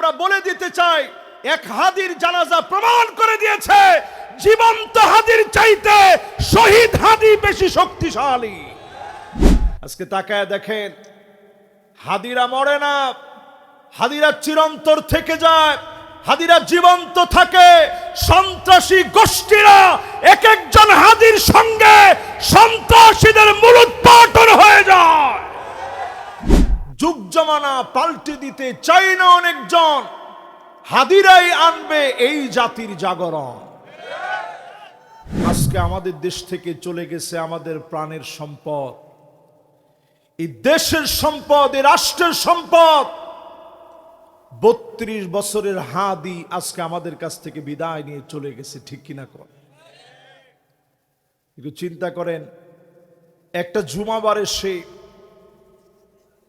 আমরা বলে দিতে চাই, এক হাদির জানাজা প্রমাণ করে দিয়েছে জীবন্ত হাদির চাইতে শহীদ হাদি বেশি শক্তিশালী। আজকে তাকায় দেখেন, হাদিরা মরে না, হাদিরা চিরন্তর থেকে যায়, হাদিরা জীবন্ত থাকে। সন্ত্রাসী গোষ্ঠীরা এক একজন হাদির সঙ্গে সন্ত্রাসীদের মূলোৎপাটন হয়ে যায়। যুগ জমানা পাল্টে দিতে চাই না অনেকজন, হাদিরাই আনবে এই জাতির জাগরণ। আজকে আমাদের দেশ থেকে চলে গেছে আমাদের প্রাণের সম্পদ, এই দেশের সম্পদ, এই রাষ্ট্রের সম্পদ। 32 বছরের হাদি আজকে আমাদের কাছ থেকে বিদায় নিয়ে চলে গেছে, ঠিক কিনা কর? একটু চিন্তা করেন, একটা জুমাবারে সে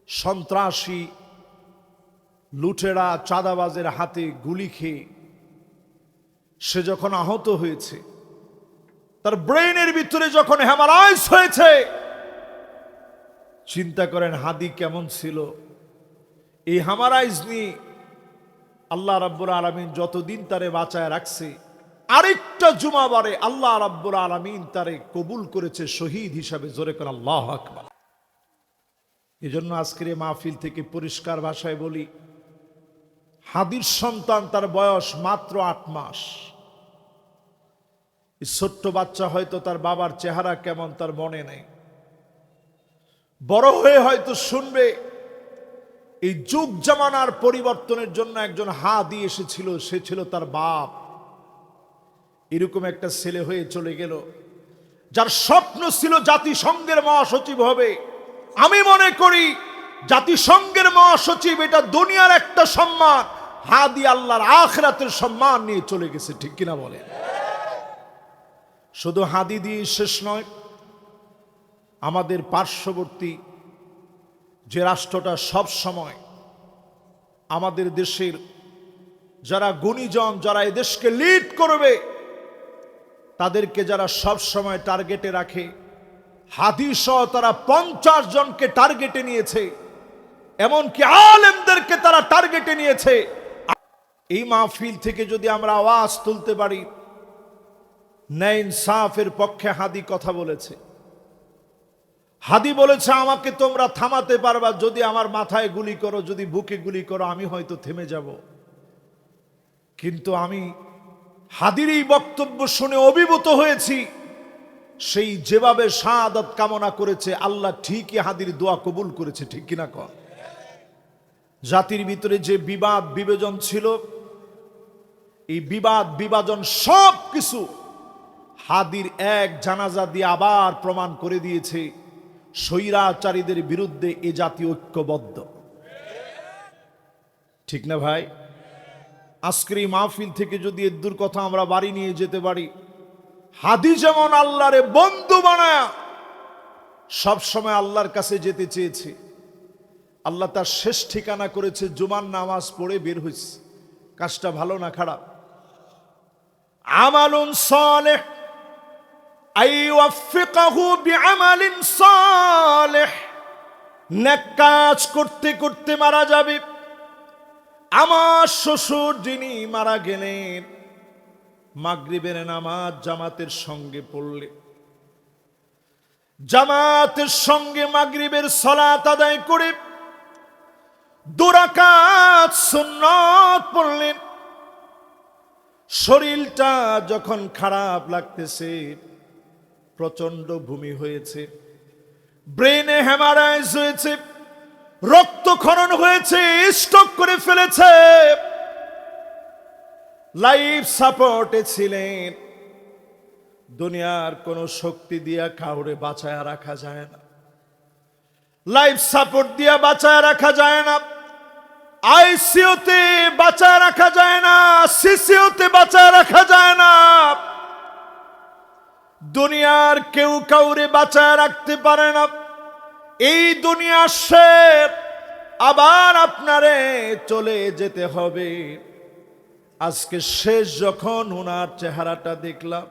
সন্ত্রাসী লুটেরা চাঁদাবাজের হাতে গুলি খেয়ে সে যখন আহত হয়েছে, তার ব্রেইনের ভিতরে যখন হ্যামারাইজ হয়েছে, চিন্তা করেন হাদি কেমন ছিল। এই হ্যামারাইজ নিয়ে আল্লাহ রাব্বুল আলামিন যতদিন তারে বাঁচায় রাখছে, আরেকটা জুমাবারে আল্লাহ রাব্বুল আলামিন তারে কবুল করেছে শহীদ হিসাবে। জোরে করে আল্লাহু আকবার। এজন্য আজকের এই মাহফিল থেকে পরিষ্কার ভাষায় বলি, হাদির সন্তান, তার বয়স মাত্র 8 মাস। এই ছোট্ট বাচ্চা হয়তো তার বাবার চেহারা কেমন তার মনে নেই, বড় হয়ে হয়তো শুনবে এই যুগ জামানার পরিবর্তনের জন্য একজন হাদি এসেছিল, সে ছিল তার বাপ। এরকম একটা ছেলে হয়ে চলে গেল, যার স্বপ্ন ছিল জাতিসংঘের মহাসচিব হবে। আমি মনে করি জাতিসংঘের মহাসচিব এটা দুনিয়ার একটা সম্মান, হাদি আল্লাহর আখিরাতের সম্মান নিয়ে চলে গেছে, ঠিক কিনা বলে? শুধু হাদি দিয়ে শেষ নয়, আমাদের পার্শ্ববর্তী যে রাষ্ট্রটা সব সময় আমাদের দেশের যারা গুণীজন, যারা এই দেশকে লিড করবে, তাদেরকে যারা সব সময় টার্গেটে রাখে, হাদি সহ তারা 50 জনকে টার্গেটে নিয়েছে, এমনকি আলেমদেরকে তারা টার্গেটে নিয়েছে। এই মাহফিল থেকে যদি আমরা আওয়াজ তুলতে পারি, ন্যায় ইনসাফের পক্ষে হাদি কথা বলেছে। হাদি বলেছে, আমাকে তোমরা থামাতে পারবা যদি আমার মাথায় গুলি করো, যদি বুকে গুলি করো, আমি হয়তো থেমে যাব। কিন্তু আমি হাদির এই বক্তব্য শুনে অভিভূত হয়েছি। সেই যেভাবে শাহাদাত কামনা করেছে, আল্লাহ ঠিকই হাদির দোয়া কবুল করেছে, ঠিক কিনা কর? জাতির ভিতরে যে বিবাদ বিভাজন ছিল, এই বিবাদ বিভাজন সব কিছু হাদির এক জানাজা দিয়ে আবার প্রমাণ করে দিয়েছে স্বৈরাচারীদের বিরুদ্ধে এ জাতি ঐক্যবদ্ধ, ঠিক না ভাই? আজকের এই মাহফিল থেকে যদি এর দূর কথা আমরা বাড়ি নিয়ে যেতে পারি, হাদি যেমন আল্লাহরে বন্ধু বানায়া সব সময় আল্লাহর কাছে যেতে চেয়েছে, আল্লাহ তার শেষ ঠিকানা করেছে জুমার নামাজ পড়ে বের হয়েছে। কাজটা ভালো না খারাপ? আমালুন সালেহ আইওয়াফিকাহু বিআমালিন সালেহ, নেক কাজ করতে করতে মারা যাবে। আমার শ্বশুর যিনি মারা গেলেন, মাগরিবের নামাজ জামাতের সঙ্গে পড়লে, জামাতের সঙ্গে মাগরিবের সালাত আদায় করে 2 রাকাত সুন্নাত পড়লেন। শরীরটা যখন খারাপ লাগতেছে, প্রচন্ড ভূমি হয়েছে, ব্রেনে হ্যামারাইজ হয়েছে, রক্তক্ষরণ হয়েছে, স্ট্রোক করে ফেলেছে, লাইফ সাপোর্টে ছিলেন। দুনিয়ার কোন শক্তি দিয়া কাউরে বাঁচায় রাখা যায় না, লাইফ সাপোর্ট দিয়া বাঁচায় রাখা যায় না, আইসিইউতে বাঁচায় রাখা যায় না, সিসিইউতে বাঁচায় রাখা যায় না। দুনিয়ার কেউ কাউরে বাঁচায় রাখতে পারে না। এই দুনিয়া শেষ, আবার আপনারে চলে যেতে হবে। আজকে শেষ যখন ওনার চেহারাটা দেখলাম,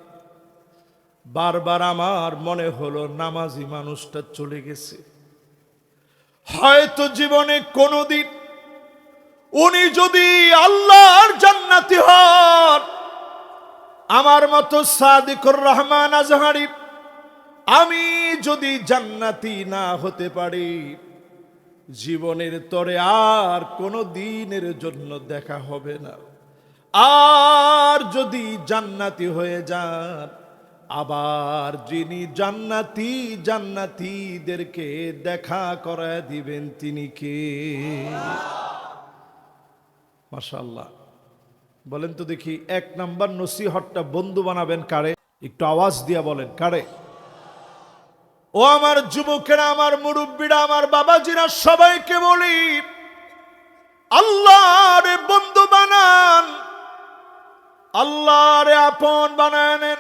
বারবার আমার মনে হলো নামাজি মানুষটা চলে গেছে। হয়তো জীবনে কোনোদিন উনি যদি আল্লাহর জান্নাতি হন, আমার মতো সাদিকুর রহমান আজহারি আমি যদি জান্নাতি না হতে পারি, জীবনের তরে আর কোনো দিনের জন্য দেখা হবে না। আর যদি জান্নাতি হয়ে যান, আবার যিনি জান্নাতি জান্নাতীদেরকে দেখা করায় দিবেন তিনি কে? মাশাআল্লাহ। বলেন তো দেখি, 1 নাম্বার নসিহতটা বন্ধু বানাবেন কারে? একটু আওয়াজ দিয়া বলেন, কারে? ও আমার যুবকেরা, আমার মুরব্বীরা, আমার বাবাজিরা, সবাইকে বলি, আল্লাহরে বন্ধু বানান, আল্লাহরে আপন বানায় নেন,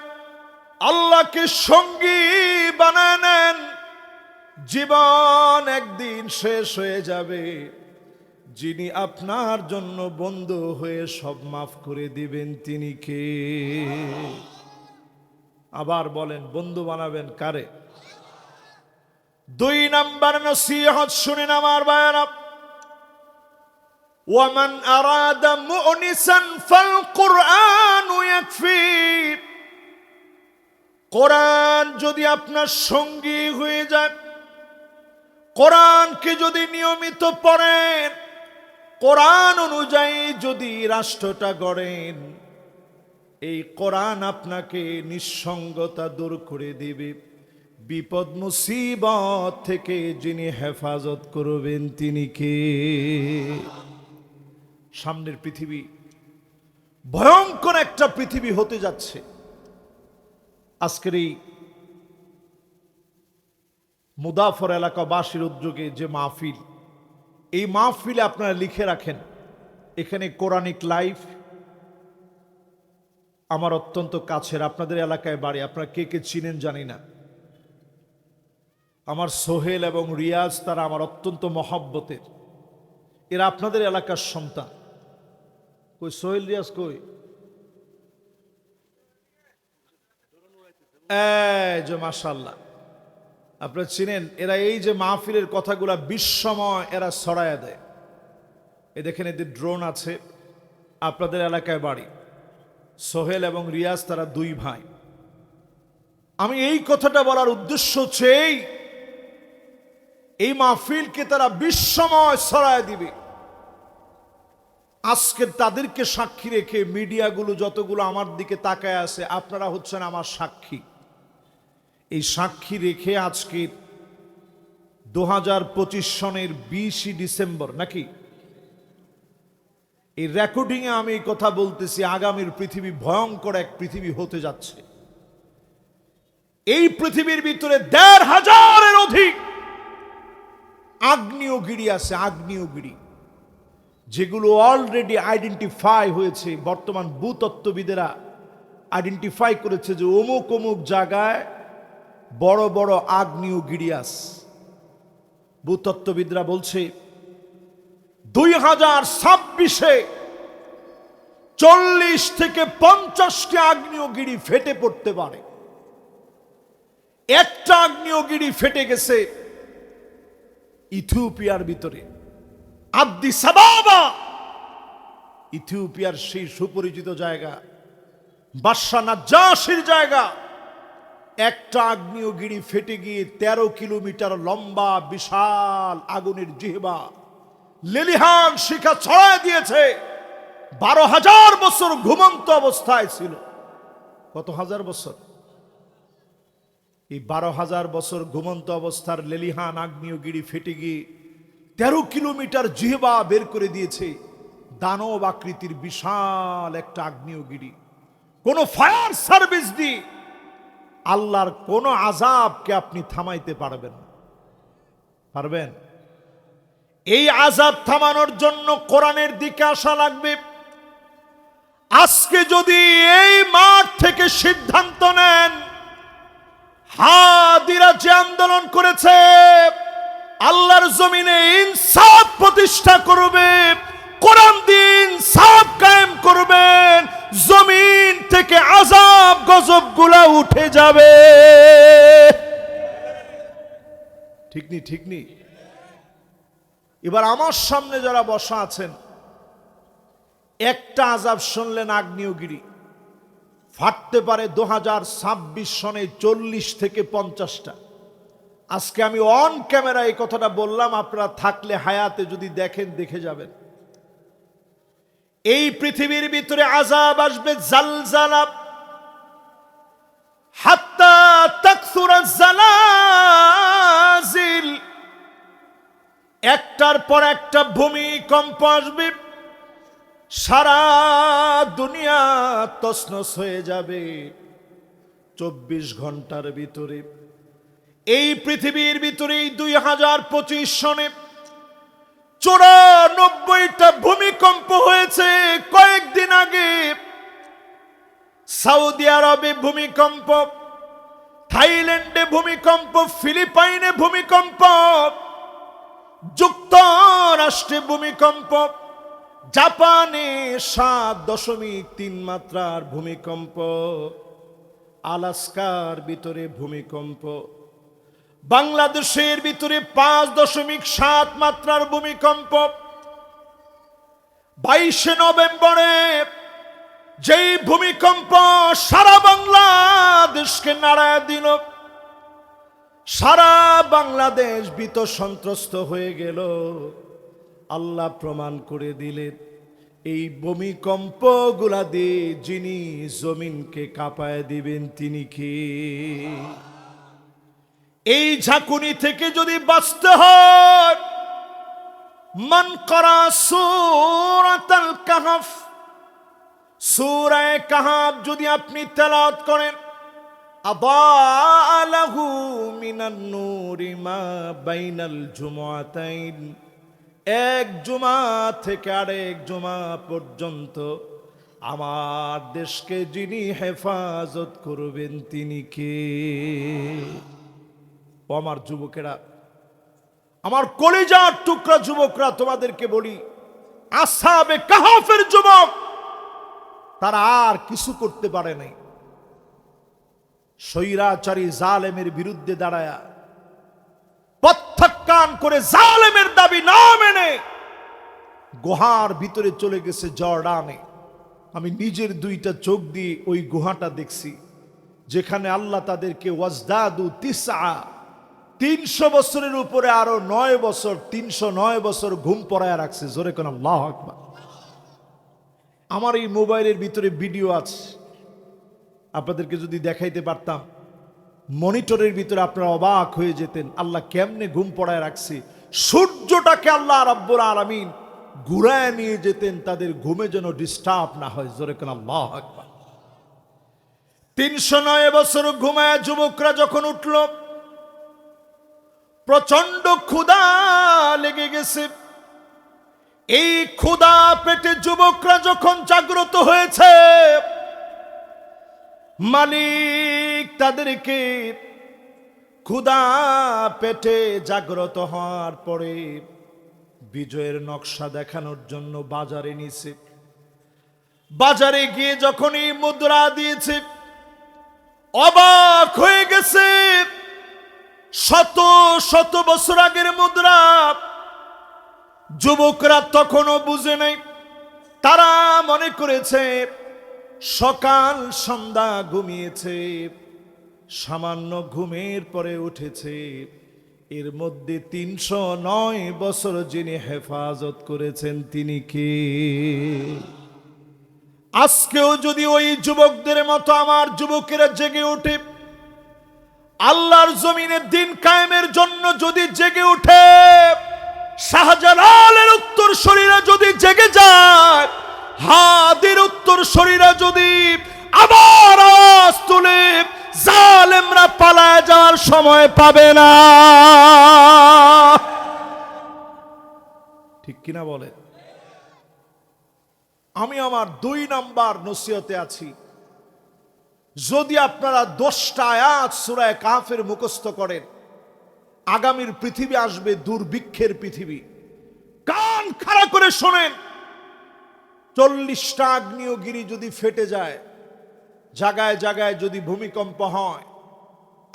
আল্লাহকে সঙ্গী বানায় নেন। জীবন একদিন শেষ হয়ে যাবে, যিনি আপনার জন্য বন্ধু হয়ে সব মাফ করে দিবেন তিনি কে? আবার বলেন, বন্ধু বানাবেন কারে? 2 নাম্বার নসিহত শুনেন আমার ভাইরা, ওয়ামান আরাদা মুনিসান ফাল কুরআন ইয়াকফি। কোরআন যদি আপনার সঙ্গী হয়ে যায়, কোরআনকে যদি নিয়মিত পড়েন, কোরআন অনুযায়ী যদি রাষ্ট্রটা গড়েন, এই কোরআন আপনাকে নিঃসঙ্গতা দূর করে দিবে। বিপদ মুসিবত থেকে যিনি হেফাজত করবেন তিনি কে? সামনের পৃথিবী ভয়ঙ্কর একটা পৃথিবী হতে যাচ্ছে। আজকের এই মুদাফর এলাকাবাসীর উদ্যোগে যে মাহফিল, এই মাহফিলে আপনারা লিখে রাখেন, এখানে কোরআনিক লাইফ আমার অত্যন্ত কাছের, আপনাদের এলাকায় বাড়ি, আপনারা কে কে চিনেন জানি না। আমার সোহেল এবং রিয়াজ তারা আমার অত্যন্ত মহব্বতের, এরা আপনাদের এলাকার সন্তান। কই সোহেল রিয়াজ কই? এই যে মাশাআল্লাহ, আপনারা চিনেন, এরা এই যে মাহফিলের কথাগুলা বিশ্বময় এরা ছড়ায়া দেয়। এই দেখেন এদের ড্রোন আছে, আপনাদের এলাকায় বাড়ি। সোহেল এবং রিয়াজ তারা 2 ভাই। আমি এই কথাটা বলার উদ্দেশ্য হচ্ছে এই মাহফিলকে তারা বিশ্বময় ছড়ায় দিবে। আজকে তাদেরকে সাক্ষী রেখে মিডিয়াগুলো যতগুলো আমার দিকে তাকায় আছে, আপনারা হচ্ছেন আমার সাক্ষী। এই সাক্ষী রেখে আজকে 2025 সনের 20 ডিসেম্বর নাকি, এই রেকর্ডিংয়ে আমি এই কথা বলতেছি, আগামীর পৃথিবী ভয়ঙ্কর এক পৃথিবী হতে যাচ্ছে। এই পৃথিবীর ভিতরে 1,500-এর অধিক আগ্নেয়গিরি আছে, আগ্নেয়গিরি, যেগুলো অলরেডি আইডেন্টিফাই হয়েছে। বর্তমান ভূতত্ত্ববিদেরা আইডেন্টিফাই করেছে যে অমুক অমুক জায়গায় বড় বড় আগ্নেয়গিরি আছে। ভূতত্ত্ববিদরা বলছে 2026-এ 40 থেকে 50টি আগ্নেয়গিরি ফেটে পড়তে পারে। একটা আগ্নেয়গিরি ফেটে গেছে ইথিওপিয়ার ভিতরে, আদ্দিস আবাবা, ইথিওপিয়ার সেই সুপরিচিত জায়গা, বাদশা নাজ্জাশীর জায়গা। একটা আগ্নেয়গিরি ফেটে গিয়ে 13 কিলোমিটার লম্বা বিশাল আগুনের জিহ্বা, লেলিহান শিখা ছড়ায় দিয়েছে। 12,000 বছর ঘুমন্ত অবস্থায় ছিল। কত হাজার বছর? এই 12,000 বছর ঘুমন্ত অবস্থার লেলিহান আগ্নেয়গিরি ফেটে গিয়ে 13 কিলোমিটার জিহ্বা বের করে দিয়েছে। দানব আকৃতির বিশাল একটা আগ্নেয়গিরি। কোন ফায়ার সার্ভিস দিয়ে আল্লাহর কোন আযাবকে আপনি থামাইতে পারবেন না। পারবেন? এই আযাব থামানোর জন্য কোরআনের দিকে আসা লাগবে। আজকে যদি এই মাঠ থেকে সিদ্ধান্ত নেন, হাদিরা যে আন্দোলন করেছে, আল্লাহর জমিনে ইনসাফ প্রতিষ্ঠা করবে, কোরআন দিয়ে ইনসাফ কায়েম করবেন, জমিন থেকে আযাব গজবগুলা উঠে যাবে। ঠিক নি? ঠিক নি? এবার আমার সামনে যারা বসা আছেন, একটা আযাব শুনলেন আগ্নেয়গিরি, ফাটতে পারে 2026 সনে 40 থেকে 50টা। আজকে আমি অন ক্যামেরা এই কথাটা বললাম, আপনারা থাকলে হায়াতে যদি দেখেন দেখে যাবেন। এই পৃথিবীর ভিতরে আযাব আসবে, জালজালা, হাত্তা তাকসুরা জালাজিল, একটার পর একটা ভূমিকম্প আসবে, সারা দুনিয়া তছনছ হয়ে যাবে 24 ঘন্টার ভিতরে। এই পৃথিবীর ভিতরে 2025 সনে 94টা ভূমিকম্প হয়েছে। কয়েকদিন আগে সৌদি আরবে ভূমিকম্প, থাইল্যান্ডে ভূমিকম্প, ফিলিপাইনে ভূমিকম্প, যুক্তরাষ্ট্রে ভূমিকম্প, জাপানে 7.3 মাত্রার ভূমিকম্প, আলাস্কার ভিতরে ভূমিকম্প, বাংলাদেশের ভিতরে 5.7 মাত্রার ভূমিকম্প। 22 নভেম্বরে যেই ভূমিকম্প সারা বাংলাদেশকে নাড়ায় দিল, সারা বাংলাদেশ ভীত সন্ত্রস্ত হয়ে গেল। আল্লাহ প্রমাণ করে দিলেন, এই ভূমিকম্পগুলা দিয়ে যিনি জমিনকে কাঁপায় দিবেন তিনি কে? এই ঝাঁকুনি থেকে যদি বাঁচতে হয়, মান করা সূরাতুল কাহফ, সূরা কাহফ যদি আপনি তেলাওয়াত করেন, আদালাহু মিনান নূরি মা বাইনাল জুমআতাইন, এক জুমা থেকে আরেক জুমা পর্যন্ত আমার দেশকে যিনি হেফাজত করবেন তিনি কে? ও আমার যুবকেরা, আমার কলিজার টুকরা যুবকরা, তোমাদেরকে বলি, আসহাবে কাহফের যুবক তারা আর কিছু করতে পারে নাই। স্বৈরাচারী জালেমের বিরুদ্ধে দাঁড়ায়া প্রত্যাখ্যান করে জালেমের দাবি না মেনে গুহার ভিতরে চলে গেছে জর্ডানে। আমি নিজের 2টা চোখ দিয়ে ওই গুহাটা দেখছি, যেখানে আল্লাহ তাদেরকে ওয়াজদাদু তিসআ, 300 বছরের উপরে আরো 9 বছর, 309 বছর ঘুম পড়ায় রাখছে। জোরে কোন আল্লাহু আকবার। আমার এই মোবাইলের ভিতরে ভিডিও আছে, আপনাদেরকে যদি দেখাইতে পারতাম, মনিটরের ভিতরে আপনারা অবাক হয়ে যেতেন, আল্লাহ কেমনে ঘুম পড়ায় রাখছে। সূর্যটাকে আল্লাহ রাব্বুল আলামিন ঘুরায় নিয়ে যেতেন, তাদের ঘুমে যেন ডিস্টার্ব না হয়। জোরে কোন আল্লাহু আকবার। 309 বছর ঘুমায় যুবকরা যখন উঠল, প্রচন্ড ক্ষুধা লেগে গেছে। এই ক্ষুধা পেটে যুবকরা যখন জাগ্রত হয়েছে, মালিক তাদেরকে ক্ষুধা পেটে জাগ্রত হওয়ার পরে বিজয়ের নকশা দেখানোর জন্য বাজারে নিছে। বাজারে গিয়ে যখনই মুদ্রা দিয়েছে, অবাক হয়ে গেছে। শত শত বছর আগের মুদ্রা। যুবকরা তখনও বুঝে নাই, তারা মনে করেছে সকাল সন্ধ্যা ঘুমিয়েছে, সামান্য ঘুমের পরে উঠেছে। এর মধ্যে 309 বছর যিনি হেফাজত করেছেন তিনি কে? আজকেও যদি ওই যুবকদের মতো আমার যুবকেরা জেগে ওঠে, আল্লাহর জমিনে দিন কায়েমের জন্য যদি জেগে ওঠে, শাহজালালের উত্তর শরীরা যদি জেগে যায়, হাদির উত্তর শরীরা যদি আবার আওয়াজ তুলে, জালেমরা পালায় যাওয়ার সময় পাবে না। ঠিক কিনা বলে? আমি আমার 2 নাম্বার নসিহতে আছি, যদি আপনারা 10টা আয়াত সূরা কাহফের মুখস্থ করেন, আগামীর পৃথিবী আসবে দুর্ভিক্ষের পৃথিবী। কান খাড়া করে শোনেন, 40টা আগ্নেয়গিরি যদি ফেটে যায়, জায়গায় জায়গায় যদি ভূমিকম্প হয়,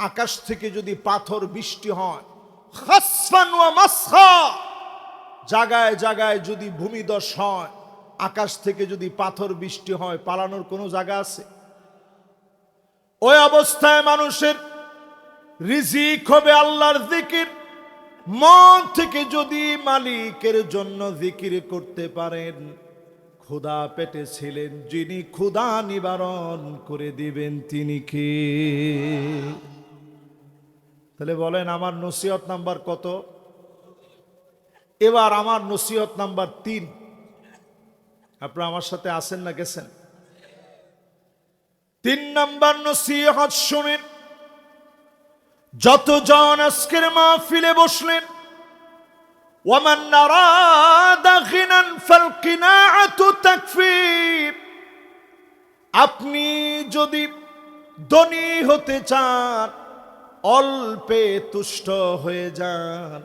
আকাশ থেকে যদি পাথর বৃষ্টি হয়, খাসফান ওয়া মাসখা, জায়গায় জায়গায় যদি ভূমিধস হয়, আকাশ থেকে যদি পাথর বৃষ্টি হয়, পালানোর কোনো জায়গা আছে? ওই অবস্থায় মানুষের রিজিক হবে আল্লাহর জিকির। মন থেকে যদি মালিকের জন্য জিকির করতে পারেন, ক্ষুধা পেটে ছিলেন, যিনি ক্ষুধা নিবারণ করে দিবেন তিনি কে? তাহলে বলেন আমার নসিহত নাম্বার কত? এবার আমার নসিহত নাম্বার 3। আপনারা আমার সাথে আছেন না গেছেন? 3 নাম্বার নসিহত শুনেন। যতজন আজকের মাহফিলে বসলেন, ওয়ামান আরাদা গিনান ফাল কিনাআতু তাকফি। আপনি যদি ধনী হতে চান, অল্পে তুষ্ট হয়ে যান,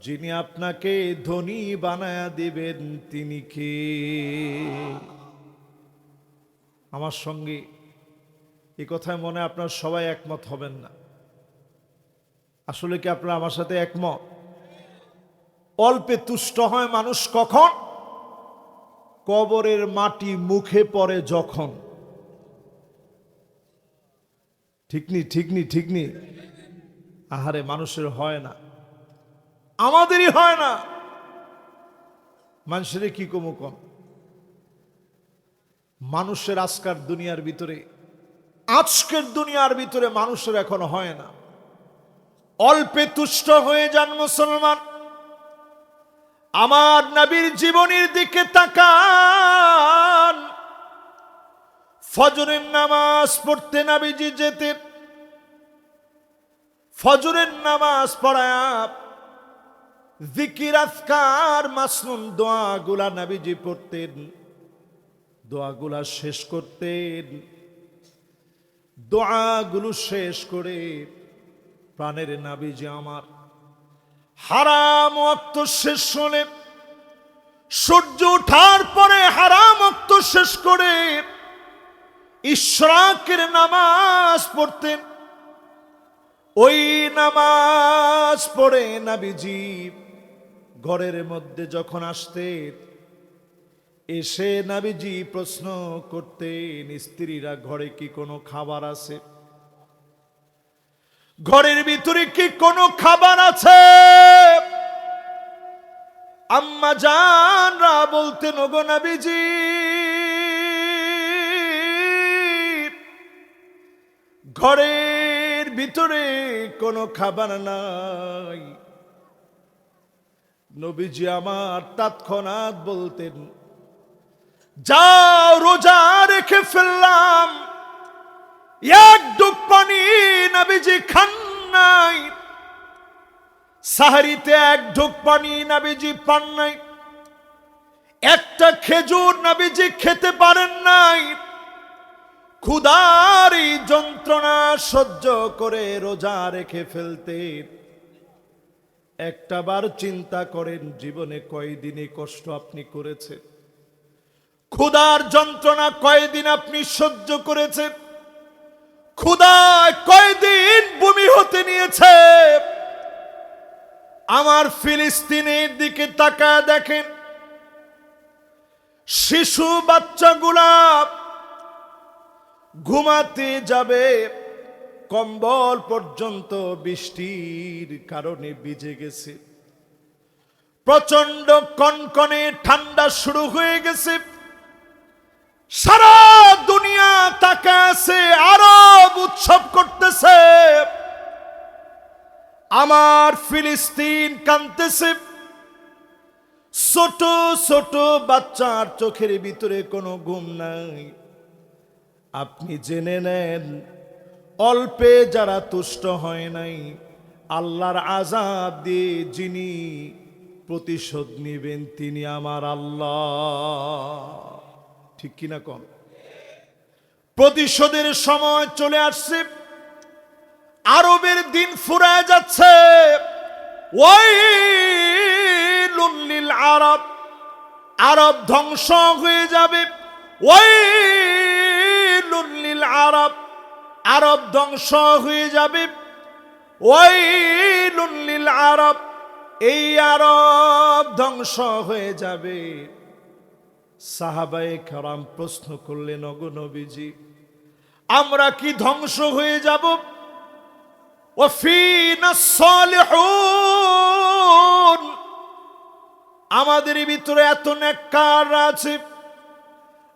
যিনি আপনাকে ধনী বানায়া দিবেন তিনি কে? আমার সঙ্গে এই কথায় মনে আপনার সবাই একমত হবেন না। আসলে কি আপনারা আমার সাথে একমত? অল্পে তুষ্ট হয় মানুষ কখন? কবরের মাটি মুখে পড়ে যখন। ঠিক নি? আহারে, মানুষের হয় না, আমাদেরই হয় না। মানুষের কি কমু কম? মানুষের আজকের দুনিয়ার ভিতরে মানুষের এখন হয় না। অল্পে তুষ্ট হয়ে যান মুসলমান। আমার নবীর জীবনীর দিকে তাকান। ফজরের নামাজ পড়তে নবীজি যেতেন। ফজরের নামাজ পড়ায়া জিকির আজকার মাসনুন দোয়াগুলা নবীজি পড়তেন। দোয়াগুলা শেষ করতেন। দোয়াগুলো শেষ করে প্রাণের নবীজি আমার হারাম ওয়াক্ত শেষ হলে, সূর্য ওঠার পরে হারাম ওয়াক্ত শেষ করে ইশরাকের নামাজ পড়তেন। ওই নামাজ পড়ে নবীজি ঘরের মধ্যে যখন আসতেন, এসে নবীজি প্রশ্ন করতেন, স্ত্রীরা ঘরে কি কোনো খাবার আছে? ঘরের ভিতরে কি কোনো খাবার আছে? আম্মা জানরা বলতেন, ওগো নবীজি, ঘরের ভিতরে কোনো খাবার নাই। নবীজি আমার তৎক্ষণাৎ বলতেন, যাও, রোজা রেখে ফেললাম, এক ডুব পানি নবীজি খান নাই। সাহারিতে এক ঢোক পানি নবীজি পান নাই। একটা খেজুর নবীজি খেতে পারেন নাই। ক্ষুধার এই যন্ত্রণা সহ্য করে রোজা রেখে ফেলতেন। একটাবার চিন্তা করেন, জীবনে কয়দিনে কষ্ট আপনি করেছেন? ক্ষুধার যন্ত্রণা কয়দিন আপনি সহ্য করেছেন? ক্ষুধায় কয়দিন বমি হতে নিয়েছে? আমার ফিলিস্তিনের দিকে তাকায় দেখেন, শিশু বাচ্চাগুলা ঘুমাতে যাবে, কম্বল পর্যন্ত বৃষ্টির কারণে ভিজে গেছে। প্রচন্ড কনকনে ঠান্ডা শুরু হয়ে গেছে। সারা দুনিয়া তাকায় আছে, আরব উৎসব করতেছে। আমার ফিলিস্তিন কাঁদতেছে। ছোট ছোট বাচ্চার চোখের ভিতরে কোনো ঘুম নাই। আপনি জেনে নেন, অল্পে যারা তুষ্ট হয় নাই, আল্লাহর আযাব দিয়ে যিনি প্রতিশোধ নেবেন তিনি আমার আল্লাহ। ঠিক কিনা কোন? প্রতিশোধের সময় চলে আসছে। আরবের দিন ফুরায় যাচ্ছে। ওয়াইলুল লিল আরব, আরব ধ্বংস হয়ে যাবে। ওয়াইলুল লিল আরব, আরব ধ্বংস হয়ে যাবে। ওয়াইলুল লিল আরব, এই আরব ধ্বংস হয়ে যাবে। সাহাবায়ে কেরাম প্রশ্ন করলেন, ওগো নবীজি, আমরা কি ধ্বংস হয়ে যাব? ওয়াফিনা সালিহুন, আমাদের ভিতরে এত নেককার আছে,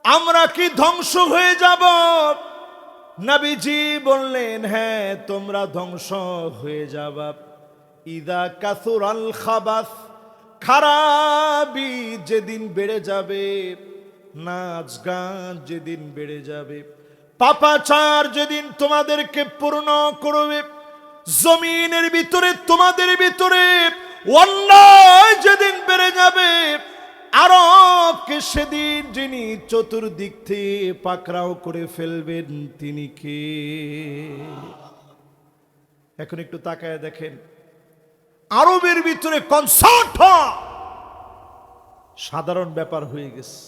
আমরা কি ধ্বংস হয়ে যাব? নবীজি বললেন, হ্যাঁ তোমরা ধ্বংস হয়ে যাবা। ইদা কাসুরাল খাবাস, খারাপি যেদিন বেড়ে যাবে, নাচ গান যেদিন বেড়ে যাবে, পাপাচার যেদিন তোমাদেরকে পূর্ণ করবে, জমিনের ভিতরে তোমাদের ভিতরে অন্যায় যেদিন বেড়ে যাবে, আরবকে সেদিন যিনি চতুর্দিক থেকে পাকড়াও করে ফেলবেন তিনি কে? এখন একটু তাকায় দেখেন, আরবের ভিতরে কনসার্ট সাধারণ ব্যাপার হয়ে গেছে।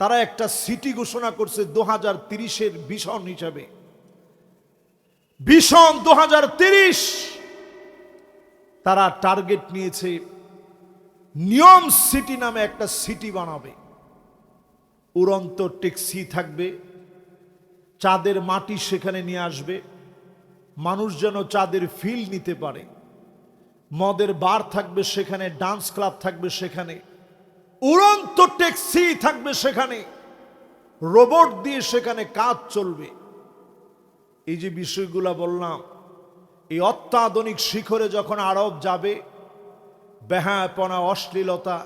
তারা একটা সিটি ঘোষণা করছে 2030-এর ভিশন হিসাবে, ভিশন 2030। তারা টার্গেট নিয়েছে নিয়ম সিটি নামে একটা সিটি বানাবে। উড়ন্ত ট্যাক্সি থাকবে, চাঁদের মাটি সেখানে নিয়ে আসবে, মানুষ যেন চাঁদের ফিল নিতে পারে। মদের বার থাকবে সেখানে, ডান্স ক্লাব থাকবে সেখানে, উড়ন্ত ট্যাক্সি থাকবে সেখানে, রোবট দিয়ে সেখানে কাজ চলবে। এই যে বিষয়গুলা বললাম, এই অত্যাধুনিক শিখরে যখন আরব যাবে, বেহায়াপনা, অশ্লীলতা,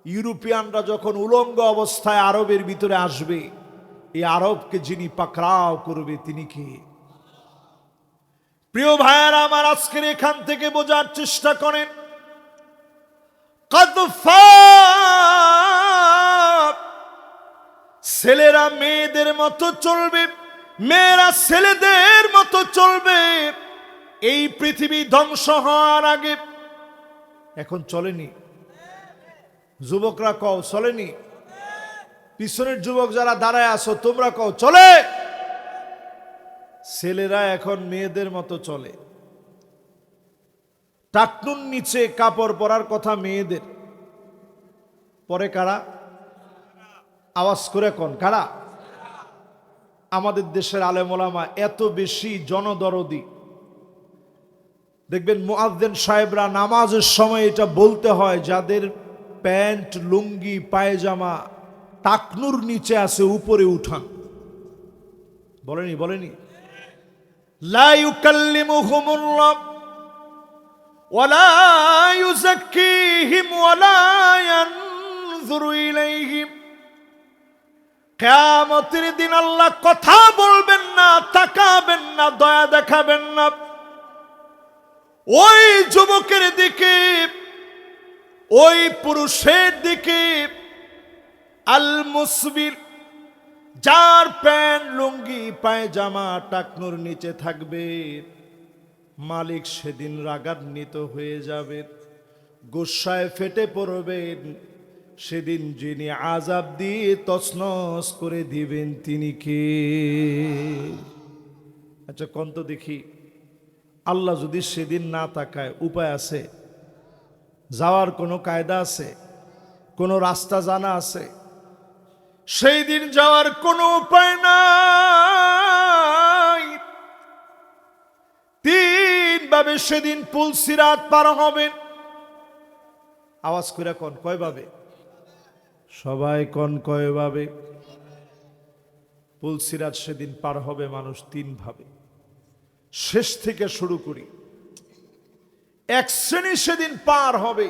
ইউরোপিয়ানরা যখন উলঙ্গ অবস্থায় আরবের ভিতরে আসবে, এই আরবকে যিনি পাকড়াও করবে তিনি কে? প্রিয় ভাইয়েরা আমার, আজকের এখান থেকে বোঝার চেষ্টা করেন, ছেলেরা মেয়েদের মতো চলবে, মেয়েরা ছেলেদের মতো চলবে, এই পৃথিবী ধ্বংস হওয়ার আগে। এখন চলেনি? যুবকরা কও চলেনি? পিছনের যুবক যারা দাঁড়ায় আছো তোমরা কও চলে? ছেলেরা এখন মেয়েদের মতো চলে। টাকনুর নিচে কাপড় পরার কথা মেয়েদের, পরে কারা? আওয়াজ করে কোন কারা? আমাদের দেশের আলেম ওলামা এত বেশি জনদরদি, দেখবেন মুয়াজ্জিন সাহেবরা নামাজের সময় এটা বলতে হয়, যাদের প্যান্ট লুঙ্গি পায়জামা টাকনুর নিচে আছে উপরে উঠান। বলেনি? লা ইউকাল্লিমুহুমুল্লাহ ওয়ালা ইউযাক্কিহিম ওয়ালা ইয়ানযুরু ইলাইহিম। কিয়ামতের দিন আল্লাহ কথা বলবেন না, তাকাবেন না, দয়া দেখাবেন না ওই যুবকের দিকে, ওই পুরুষের দিকে, আল মুসবির, যার প্যান্ট লুঙ্গি পায়জামা টাকনুর নিচে থাকবে। মালিক সেদিন রাগান্বিত হয়ে যাবে, গুসায় ফেটে পড়বেন। সেদিন যিনি আযাব দিয়ে তছনছ করে দিবেন তিনি কে? আচ্ছা কোন তো দেখি, আল্লাহ যদি সেদিন না তাকায় উপায় আছে? যাওয়ার কোনো কায়দা আছে? কোনো রাস্তা জানা আছে? সেই দিন যাওয়ার কোনো উপায় নাই। তিন ভাবে সেদিন পুলসিরাত পার হবেন। আওয়াজ করে কোন কয় ভাবে? সবাই কোন কয় ভাবে? পুলসিরাত সেদিন পার হবে মানুষ তিন ভাবে। শেষ থেকে শুরু করি, এক শ্রেণী সেদিন পার হবে,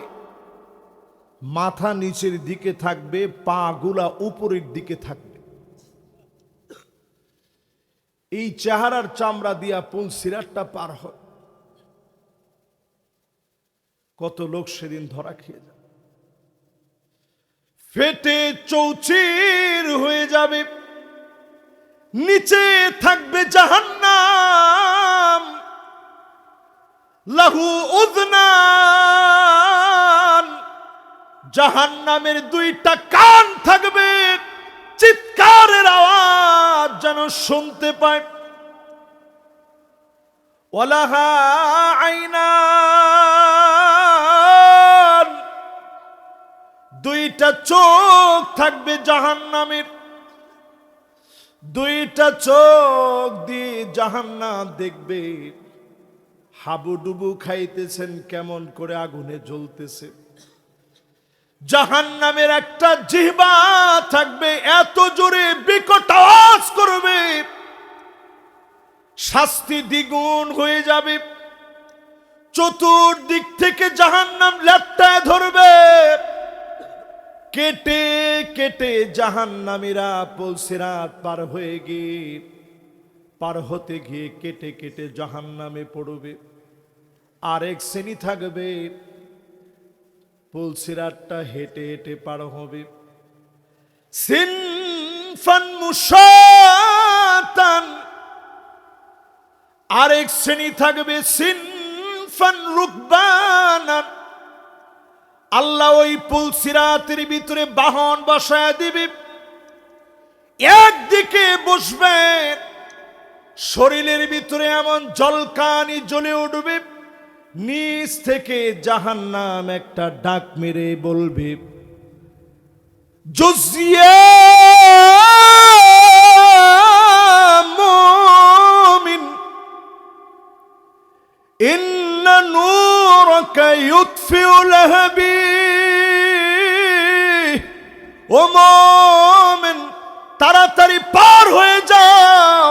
মাথা নিচের দিকে থাকবে, পা গুলা উপরের দিকে থাকবে। এই চেহারার চামড়া দিয়া পুলসিরাতটা পার হয়। কত লোক সেদিন ধরা খেয়ে যাবে, ফেটে চৌচির হয়ে যাবে। নিচে থাকবে জাহান্নাম, লাহু উযনান, জাহান্নামের দুইটা কান থাকবে, চিৎকারের আওয়াজ যেন শুনতে পায়। ওয়ালাহা আইনান, দুইটা চোখ থাকবে জাহান্নামের, দুইটা চোখ দিয়ে জাহান্নাম দেখবে হাবুডুবু খাইতেছেন কেমন করে আগুনে জ্বলতেছে। জাহান্নামের একটা জিহ্বা থাকবে, এত জোরে বিকট আওয়াজ করবে, শাস্তি দ্বিগুণ হয়ে যাবে। চতুর্দিক থেকে জাহান্নাম লেপটায় ধরবে, কেটে কেটে জাহান্নামীরা পুলসিরাত পার হতে গিয়ে কেটে কেটে জাহান্নামে পড়বে। আরেক শ্রেণী থাকবে পুলসিরাতটা হেঁটে হেঁটে পার হবে। সিনফান মুশাতান, আরেক শ্রেণী থাকবে সিনফান রুকবানান। আল্লাহ ওই পুলসিরাতের ভিতরে বাহন বসায় দিবে, একদিকে বসবে, শরীরের ভিতরে এমন জলকানি জ্বলে উঠবে, নিচ থেকে জাহান্নাম একটা ডাক মেরে বলবে, জুজিয়া মুমিন ইন্না নূরাকা ইউতফিউ লাহাবি। ও মুমিন, তাড়াতাড়ি পার হয়ে যাও,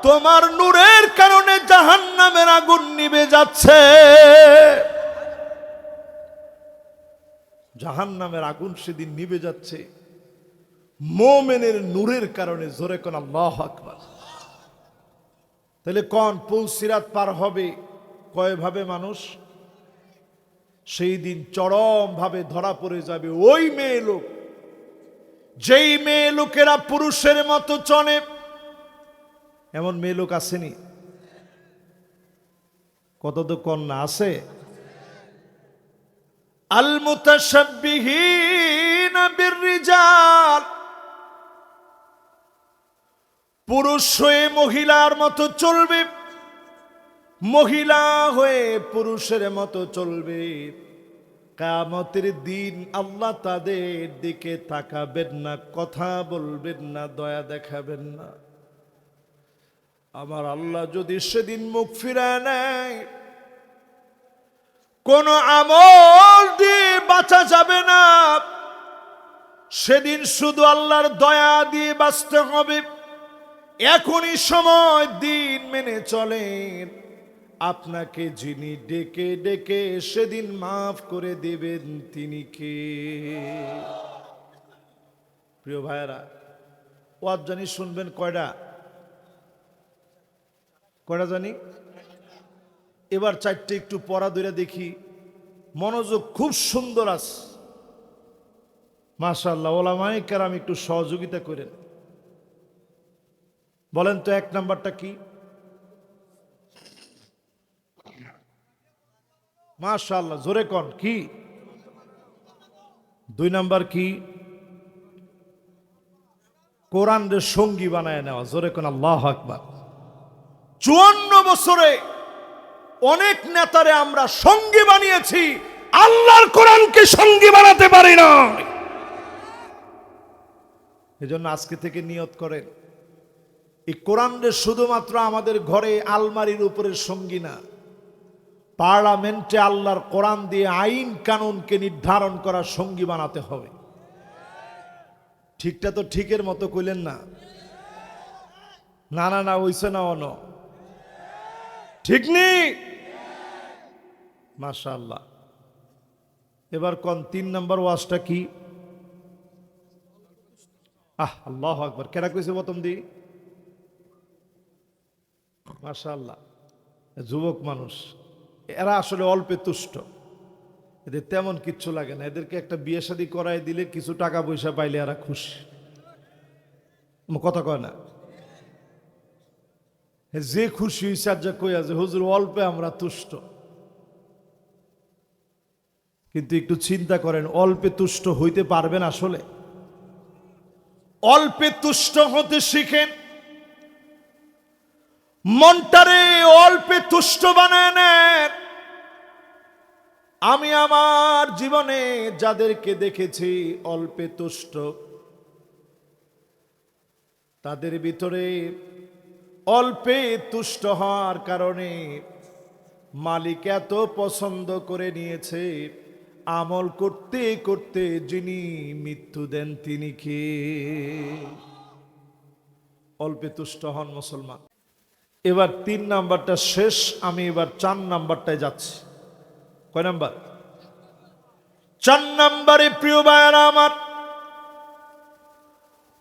তোমার নূরের কারণে জাহান্নামের আগুন নিভে যাচ্ছে। জাহান্নামের আগুন সেদিন নিভে যাচ্ছে মুমিনের নূরের কারণে। জোরে কোন আল্লাহু আকবার। তাহলে কোন পুলসিরাত পার হবে কয়ভাবে মানুষ? সেই দিন চরম ভাবে ধরা পড়ে যাবে ওই মেয়ে লোক, যেই মেয়ে লোকেরা পুরুষের মতো চলে। এমন মেয়ে লোক আসেনি? কত তো কন্যা আছে। আল মুতাশাব্বিহিনা বিররিজাল, পুরুষ হয়ে মহিলার মতো চলবে, মহিলা হয়ে পুরুষের মতো চলবে। কিয়ামতের দিন আল্লাহ তাদের দিকে তাকাবেন না, কথা বলবেন না, দয়া দেখাবেন না। আমার আল্লাহ যদি সেদিন মুখ ফিরায় নেয়, কোন আমল দিয়ে বাঁচা যাবে না। সেদিন শুধু আল্লাহর দয়া দিয়ে বাঁচতে হবে। এখনই সময়, দিন মেনে চলেন। আপনাকে যিনি ডেকে ডেকে সেদিন মাফ করে দেবেন তিনি কে? প্রিয় ভাইয়েরা, ওয়াজ জানি শুনবেন কয়টা জানি? এবার চারটে একটু পড়া ধরে দেখি, মনোযোগ খুব সুন্দর আছে মাশাআল্লাহ। ওলামায়ে কেরাম একটু সহযোগিতা করেন। বলেন তো এক নাম্বারটা কি? মাশাআল্লাহ, জোরে কোন কি? দুই নাম্বার কি? কোরআনের সঙ্গী বানায় নেওয়া। জোরে কোন আল্লাহু আকবার। 54 বছরে অনেক নেতারে আমরা সঙ্গী বানিয়েছি, আল্লাহর কোরআনকে সঙ্গী বানাতে পারি না। এজন্য আজকে থেকে নিয়ত করেন, এই কোরআনের শুধুমাত্র আমাদের ঘরে আলমারির উপরে সঙ্গী না, পার্লামেন্টে আল্লাহর কোরআন দিয়ে আইন কানুনকে নির্ধারণ করা সঙ্গী বানাতে হবে। ঠিকটা তো ঠিকের মতো কইলেন না? না না না, হইছে না অন ঠিক নেই। মাশাআল্লাহ। এবার কোন 3 নম্বর ওয়াজটা কি? আল্লাহু আকবার। কেডা কইছে প্রথম দি? মাশাআল্লাহ, যুবক মানুষ। এরা আসলে অল্পে তুষ্ট, এদের তেমন কিচ্ছু লাগে না। এদেরকে একটা বিয়ে শাদী করায় দিলে কিছু টাকা পয়সা পাইলে এরা খুশি। কথা কয় না? যে খুশি হয়েছে আর যা কইয়া যে হুজুর অল্পে আমরা তুষ্ট। কিন্তু একটু চিন্তা করেন, অল্পে তুষ্ট হইতে পারবেন আসলে? অল্পে তুষ্ট হতে শিখেন, মনটারে অল্পে তুষ্ট বানায় নেন। আমি আমার জীবনে যাদেরকে দেখেছি অল্পে তুষ্ট, তাদের ভিতরে অল্পে তুষ্ট হওয়ার কারণে মালিক এত পছন্দ করে নিয়েছে, আমল করতে করতে যিনি মৃত্যু দেন তিনি কে? অল্পে তুষ্ট হন মুসলমান। এবার 3 নাম্বারটা শেষ, আমি এবার 4 নাম্বারটায় যাচ্ছি। কয় নাম্বার? 4 নাম্বারে প্রিয় ভাইরা আমার,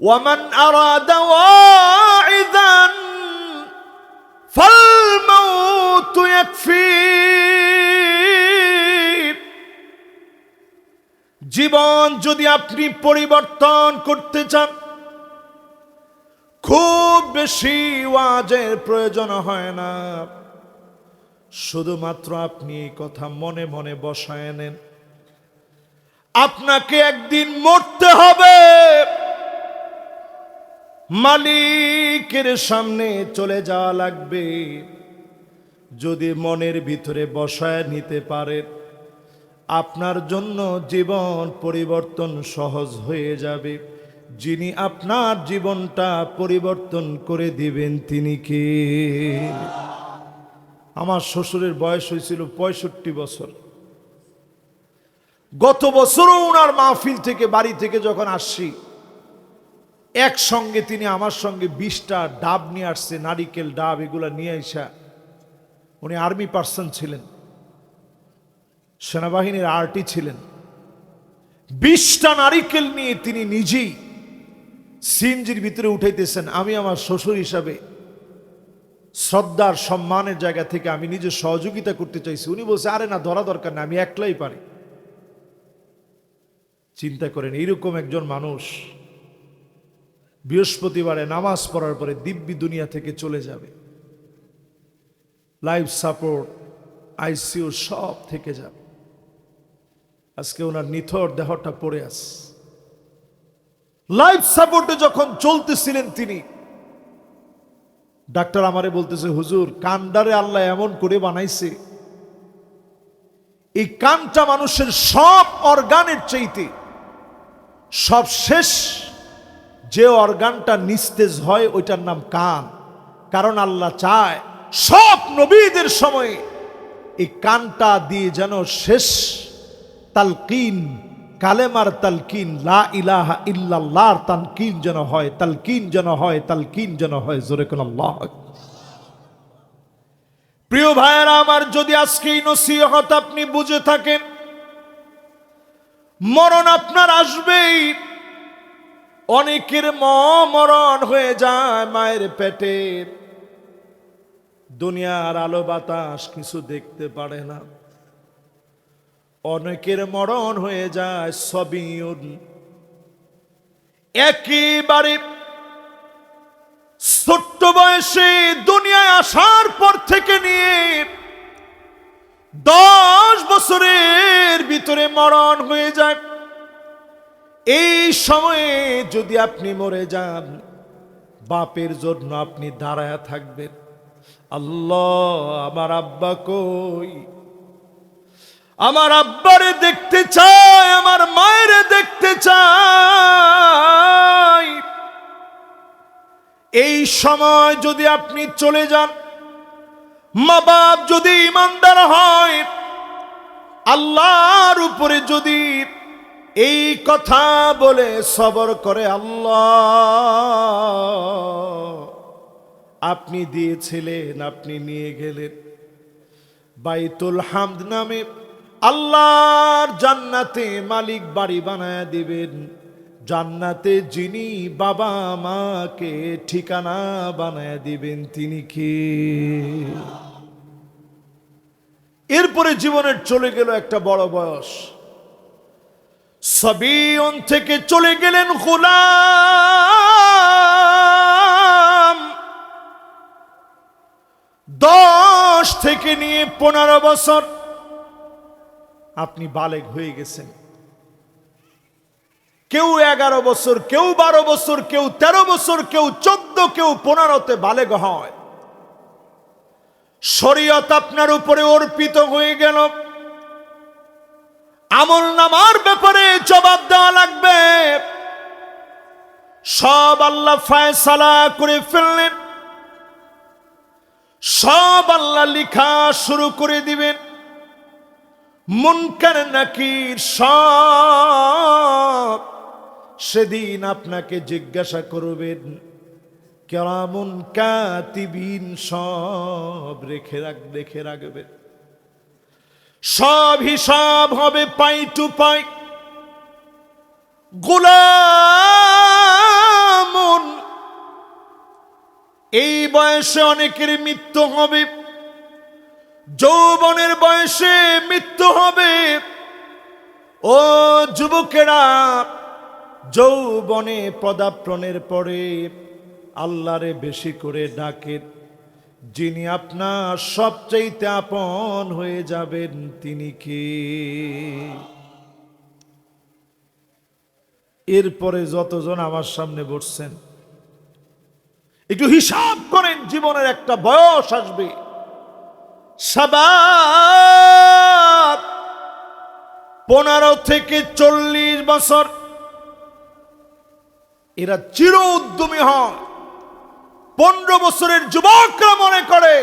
ওয়ামান আরাদা ওয়াইদান ফাল মাউতু ইয়াকফি। জীবন যদি আপনি পরিবর্তন করতে চান, খুব বেশি ওয়াজের প্রয়োজন হয় না, শুধুমাত্র আপনি এই কথা মনে মনে বসায় নেন। আপনাকে একদিন মরতে হবে, মালিকের সামনে চলে যাওয়া লাগবে। যদি মনের ভিতরে বসায় নিতে পারেন, আপনার জন্য জীবন পরিবর্তন সহজ হয়ে যাবে। যিনি আপনার জীবনটা পরিবর্তন করে দিবেন তিনি কে? আমার শ্বশুরের বয়স হয়েছিল 65 বছর। গত বছরও ওনার মাহফিল থেকে, বাড়ি থেকে যখন আসছি, একসঙ্গে তিনি আমার সঙ্গে 20টা ডাব নিয়ে আসছে, নারিকেল ডাব, এগুলা নিয়ে আসা। উনি আর্মি পার্সন ছিলেন, সেনাবাহিনীর আর্টি ছিলেন। 20টা নারিকেল নিয়ে তিনি নিজেই সিএনজির ভিতরে উঠাইতেছেন। আমি আমার শ্বশুর হিসাবে শ্রদ্ধার সম্মানের জায়গা থেকে আমি নিজে সহযোগিতা করতে চাইছি। উনি বলছে, আরে না, ধরা দরকার না, আমি একলাই পারি। চিন্তা করেন, এইরকম একজন মানুষ বৃহস্পতিবারে নামাজ পড়ার পরে দিব্যি দুনিয়া থেকে চলে যাবে। লাইফ সাপোর্ট, আইসিইউ সব থেকে যাবে। আজকে ওনার নিথর দেহটা পড়ে আছে। লাইফ সাপোর্টে যখন চলতেছিলেন তিনি, ডাক্তার আমারে বলতেছে, হুজুর, কানডারে আল্লাহ এমন করে বানাইছে, এই কানটা মানুষের সব অর্গানের চাইতে সবশেষ যে অর্গানটা নিস্তেজ হয় ওইটার নাম কান। কারণ আল্লাহ চায় সব নবীদের সময়ে এই কানটা দিয়ে যেন শেষ তালকিন, কালেমার তালকিন, লা ইলাহা ইল্লাল্লাহর তালকিন যেন হয়, তালকিন যেন হয়, তালকিন যেন হয়। জোরে কোন আল্লাহ। প্রিয় ভাইয়েরা আমার, যদি আজকে এই নসিহত আপনি বুঝে থাকেন, মরণ আপনার আসবেই। অনেকের মরণ হয়ে যায় মায়ের পেটে, দুনিয়ার আলো বাতাস কিছু দেখতে পারে না। অনেকের মরণ হয়ে যায় সবিয়ুন, একেবারে ছোট্ট বয়সে দুনিয়ায় আসার পর থেকে নিয়ে 10 বছরের ভিতরে মরণ হয়ে যায়। এই সময়ে যদি আপনি মরে যান, বাপের জন্য আপনি দাঁড়ায়া থাকবেন, আল্লাহ আমার আব্বা কই, আমার আব্বারে দেখতে চাই, আমার মায়ের দেখতে চাই। এই সময় যদি আপনি চলে যান, মা বাপ যদি ইমানদার হয়, আল্লাহর উপরে যদি এই কথা বলে সবর করে, আল্লাহ আপনি দিয়েছিলেন, আপনি নিয়ে গেলেন, বাইতুল হামদ নামে আল্লাহর জান্নাতে মালিক বাড়ি বানায় দিবেন। জান্নাতে যিনি বাবা মাকে ঠিকানা বানায় দিবেন তিনি কে? এরপরে জীবনের চলে গেল একটা বড় বয়স, সবিয়ন থেকে চলে গেলেন গোলাম। 10 থেকে নিয়ে 15 বছর আপনি বালেগ হয়ে গেছেন। কেউ 11 বছর, কেউ 12 বছর, কেউ 13 বছর, কেউ 14, কেউ 15তে বালেগ হয়। শরীয়ত আপনার উপরে অর্পিত হয়ে গেল। আমল নামার ব্যাপারে জবাব দেওয়া লাগবে। সব আল্লাহ ফয়সালা করে ফেললেন, সব আল্লাহ লিখা শুরু করে দিবেন। মুনকার নাকির সব সেদিন আপনাকে জিজ্ঞাসা করবেন। কিরামুন কাতিবিন সব রেখে রাখবেন। সব হিসাব হবে পাই টু পাই। গোলামুন, এই বয়সে অনেকের মৃত্যু হবে, যৌবনের বয়সে মৃত্যু হবে। ও যুবকেরা, যৌবনে পদার্পণের পরে আল্লাহরে বেশি করে ডাকেন। যিনি আপনার সবচাইতে আপন হয়ে যাবেন তিনি কে? এরপরে যতজন আমার সামনে বসছেন, একটু হিসাব করেন। জীবনের একটা বয়স আসবে, শাবাব, 15 থেকে 40 বছর। এরা চির উদ্যমী হয়। 15 বছরের যুবকরা মনে করে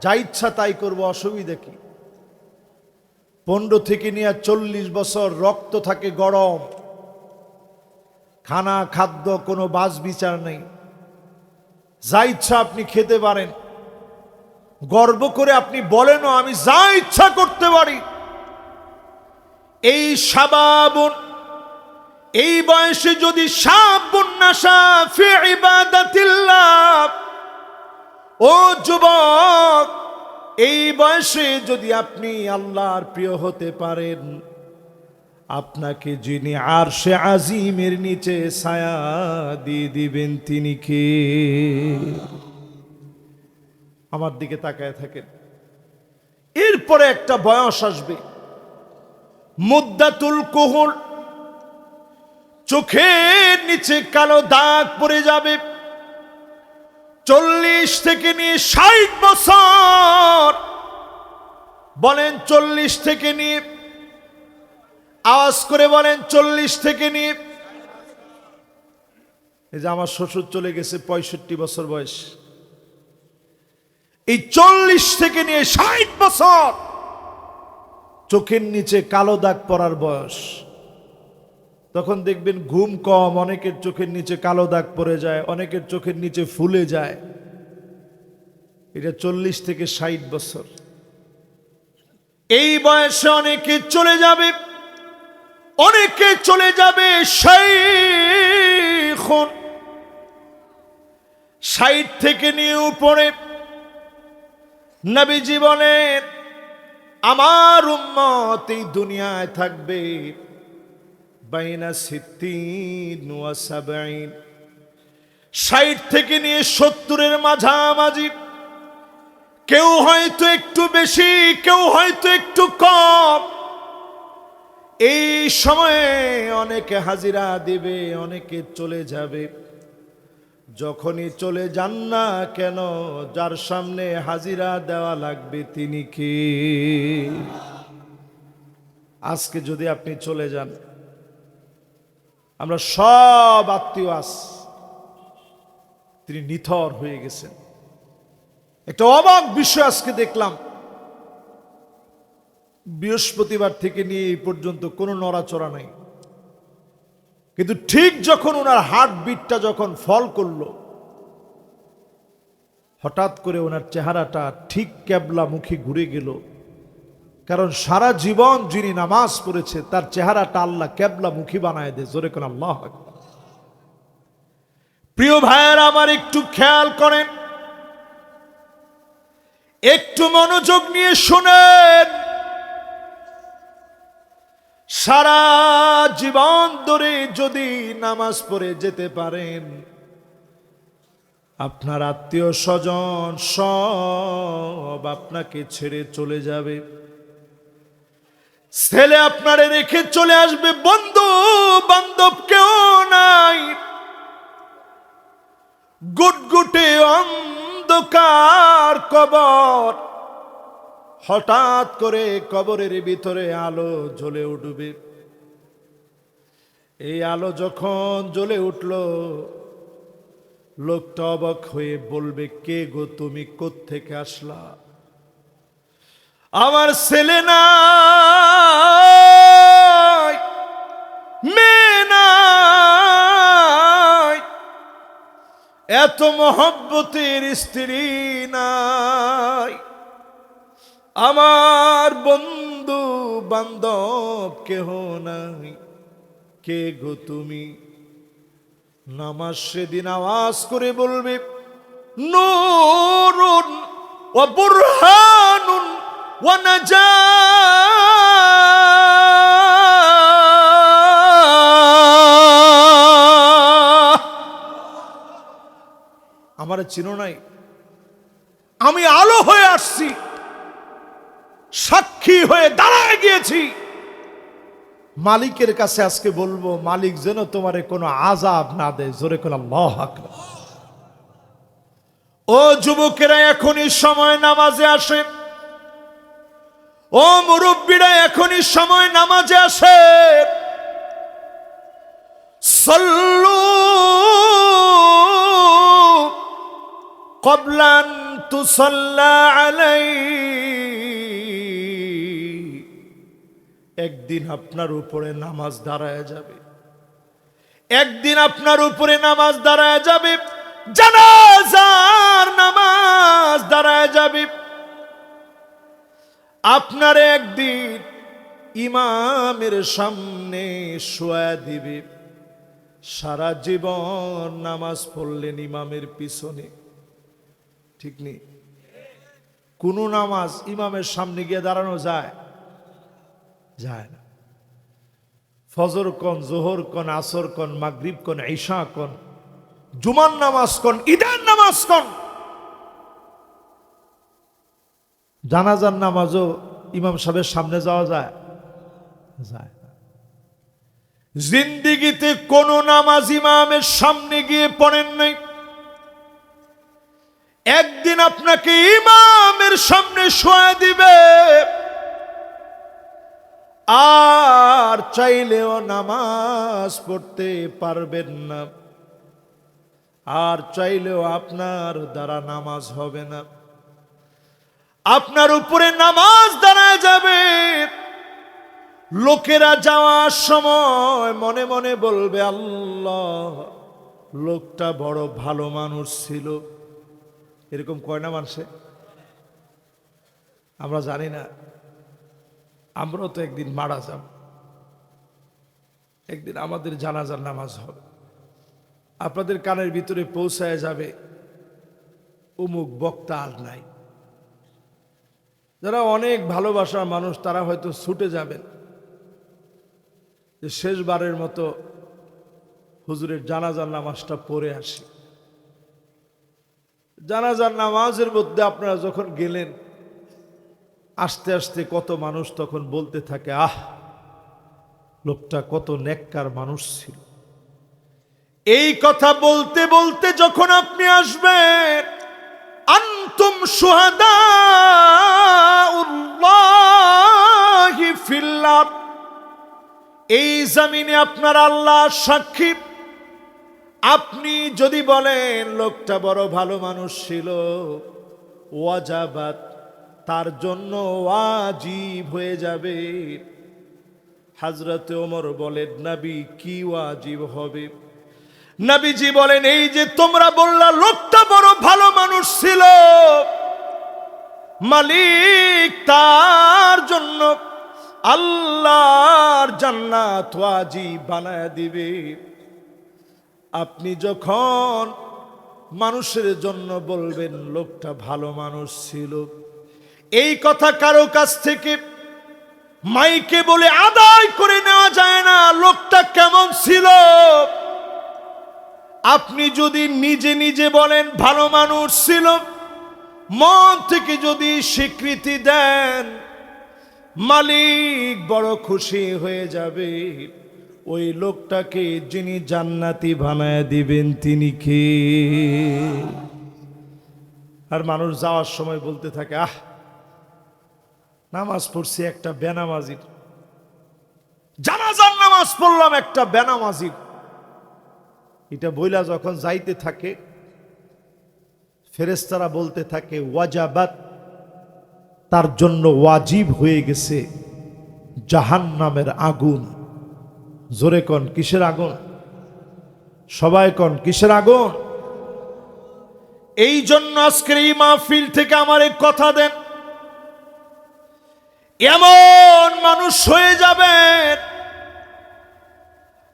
যা ইচ্ছা তাই করব, অসুবিধা কি? 15 থেকে নিয়ে 40 বছর রক্ত থাকে গরম, খানা খাদ্য কোনো বাজ বিচার নেই, যা ইচ্ছা আপনি খেতে পারেন। গর্ব করে আপনি বলেনও আমি যা ইচ্ছা করতে পারি। এই শাবাবুন, এই বয়সে যদি শাবুন নাশা ফি ইবাদাতিল্লাহ, ও যুবক, এই বয়সে যদি আপনি আল্লাহর প্রিয় হতে পারেন, আপনাকে যিনি আরশে আজিমের নিচে ছায়া দিয়ে দিবেন তিনি কে? আমার দিকে তাকায় থাকেন। এরপরে একটা বয়স আসবে, মুদ্দাতুল কুহুল, চোখের নিচে কালো দাগ পড়ে যাবে। 40 থেকে নিয়ে 60 বছর, বলেন 40 থেকে নিয়ে, আওয়াজ করে বলেন 40 থেকে নিয়ে। এই যে আমার শ্বশুর চলে গেছে 65 বছর বয়স। এই 40 থেকে নিয়ে 60 বছর চোখের নিচে কালো দাগ পড়ার বয়স। তখন দেখবেন ঘুম কম, অনেকের চোখের নিচে কালো দাগ পড়ে যায়, অনেকের চোখের নিচে ফুলে যায়। এটা 40 থেকে 60 বছর। এই বয়সে অনেকে চলে যাবে, অনেকে চলে যাবে শাইখুন। 60 থেকে নিয়ে উপরে নবীজি বলেন আমার উম্মত এই দুনিয়ায় থাকবে বাইনা 60 ওয়া 70, 60 থেকে নিয়ে 70-এর মাঝামাঝি। কেউ হয়তো একটু বেশি, কেউ হয়তো একটু কম। এই সময়ে অনেকে হাজিরা দিবে, অনেকে চলে যাবে। যখনই চলে যান না কেন, যার সামনে হাজিরা দেওয়া লাগবে তিনি কে? আজকে যদি আপনি চলে যান, আমরা সব আত্মীয় তিনি নিথর হয়ে গেছেন। একটা অবাক বিষয় আজকে দেখলাম, বৃহস্পতিবার থেকে নিয়ে এই পর্যন্ত কোনো নড়াচড়া নাই, কিন্তু ঠিক যখন ওনার হার্টবিটটা যখন ফল করলো, হঠাৎ করে ওনার চেহারাটা ঠিক কেবলামুখী ঘুরে গেল। কারণ সারা জীবন যিনি নামাজ পড়েছে তার চেহারাটা আল্লাহ কেবলামুখী বানায় দেয়। জোরে কোন আল্লাহু আকবার। প্রিয় ভাইয়েরা আমার, একটু খেয়াল করেন, একটু মনোযোগ নিয়ে শুনেন। সারা জীবন ধরে যদি নামাজ পড়ে যেতে পারেন, আপনার আত্মীয় স্বজন সব আপনাকে ছেড়ে চলে যাবে। ছেলে আপনারে রেখে চলে আসবে, বন্ধু বান্ধব কেউ নাই, গুটগুটে অন্ধকার কবর। হঠাৎ করে কবরের ভিতরে আলো জ্বলে উঠবে। এই আলো যখন জ্বলে উঠল, লোকটা অবাক হয়ে বলবে, কে গো তুমি, কোত্থেকে আসলা? আমার ছেলে নাই, মেয়ে নাই, এত মহব্বতের স্ত্রী নাই, আমার বন্ধু বান্ধব কেহ নাই, কে গো তুমি? নামাজ সেদিন আওয়াজ করে বলবে, নূরুন ওয়া বুরহানুন ওয়া নাজাহ। আমারে চিনো নাই? আমি আলো হয়ে আসছি, সাক্ষী হয়ে দাঁড়ায় গিয়েছি। মালিকের কাছে আজকে বলবো, মালিক যেন তোমারে কোনো আযাব না দেয়। জোরে করে আল্লাহু আকবার। ও যুবকেরা, এখনই সময় নামাজে আসেন। ও মুরব্বীরা, এখনই সময় নামাজে আসেন। সাল্লু ক্বাবলা আন তুসাল্লা আলাইহি। একদিন আপনার উপরে নামাজ দাঁড়ায় যাবে, একদিন আপনার উপরে নামাজ দাঁড়ায় যাবে, জানাজার নামাজ দাঁড়ায় যাবে। আপনার একদিন ইমামের সামনে শোয়া দিবে। সারা জীবন নামাজ পড়লেন ইমামের পিছনে, ঠিক নেই? কোন নামাজ ইমামের সামনে গিয়ে দাঁড়ানো যায়? যায় না। ফজর কোন, জোহর কোন, আসর কোন, মাগরিব কোন, ঈশা কোন, জুমার নামাজ কোন, ঈদের নামাজ কোন, জানাজার নামাজও ইমাম সাহেবের সামনে যাওয়া যায়? যায় না। জিন্দেগিতে কোন নামাজ ইমামের সামনে গিয়ে পড়েন নাই। একদিন আপনাকে ইমামের সামনে শোয়া দিবে, আর চাইলেও নামাজ পড়তে পারবেন না, আর চাইলেও আপনার দ্বারা নামাজ হবে না। আপনার উপরে নামাজ দাঁড়ায় যাবে। লোকেরা যাওয়ার সময় মনে মনে বলবে, আল্লাহ, লোকটা বড় ভালো মানুষ ছিল। এরকম কয় না মানুষে? আমরা জানি না, আমরাও তো একদিন মারা যাব, একদিন আমাদের জানাজার নামাজ হবে। আপনাদের কানের ভিতরে পৌঁছায় যাবে, অমুক বক্তা আর নাই। যারা অনেক ভালোবাসার মানুষ তারা হয়তো ছুটে যাবেন, যে শেষবারের মতো হুজুরের জানাজার নামাজটা পড়ে আসি। জানাজার নামাজের মধ্যে আপনারা যখন গেলেন, আস্তে আস্তে কত মানুষ তখন বলতে থাকে, আহ, লোকটা কত নেককার মানুষ ছিল। এই কথা বলতে বলতে যখন আপনি আসবেন, আনতুম শুহাদাউল্লাহি ফিল আরদ, এই জমিনে আপনার আল্লাহ সাক্ষী। আপনি যদি বলেন লোকটা বড় ভালো মানুষ ছিল, ওয়াজাবাত, তার জন্য ওয়াজিব হয়ে যাবে। হযরত ওমর বলেন, নবী, কি ওয়াজিব হবে? নবীজি বলেন, এই যে তোমরা বললা লোকটা বড় ভালো মানুষ ছিল, মালিক তার জন্য আল্লাহর জান্নাত ওয়াজিব বানায় দিবে। আপনি যখন মানুষের জন্য বলবেন লোকটা ভালো মানুষ ছিল, এই কথা কারো কাছ থেকে মাইকে বলে আদায় করে নেওয়া যায় না লোকটা কেমন ছিল। আপনি যদি নিজে নিজে বলেন ভালো মানুষ ছিল, মন থেকে যদি স্বীকৃতি দেন, মালিক বড় খুশি হয়ে যাবে। ওই লোকটাকে যিনি জান্নাতি বানায় দিবেন তিনি কে? আর মানুষ যাওয়ার সময় বলতে থাকে, আহ, নামাজ পড়ছি একটা বেনামাজির, জানাজার নামাজ পড়লাম একটা বেনামাজির। এটা বইলা যখন যাইতে থাকে, ফেরেশতারা বলতে থাকে ওয়াজাবাত, তার জন্য ওয়াজিব হয়ে গেছে জাহান্নামের আগুন। জোরে কোন কিসের আগুন? সবাই কোন কিসের আগুন? এই জন্য আজকের এই মাহফিল থেকে আমার এক কথা দেন, এমন মানুষ হয়ে যাবেন,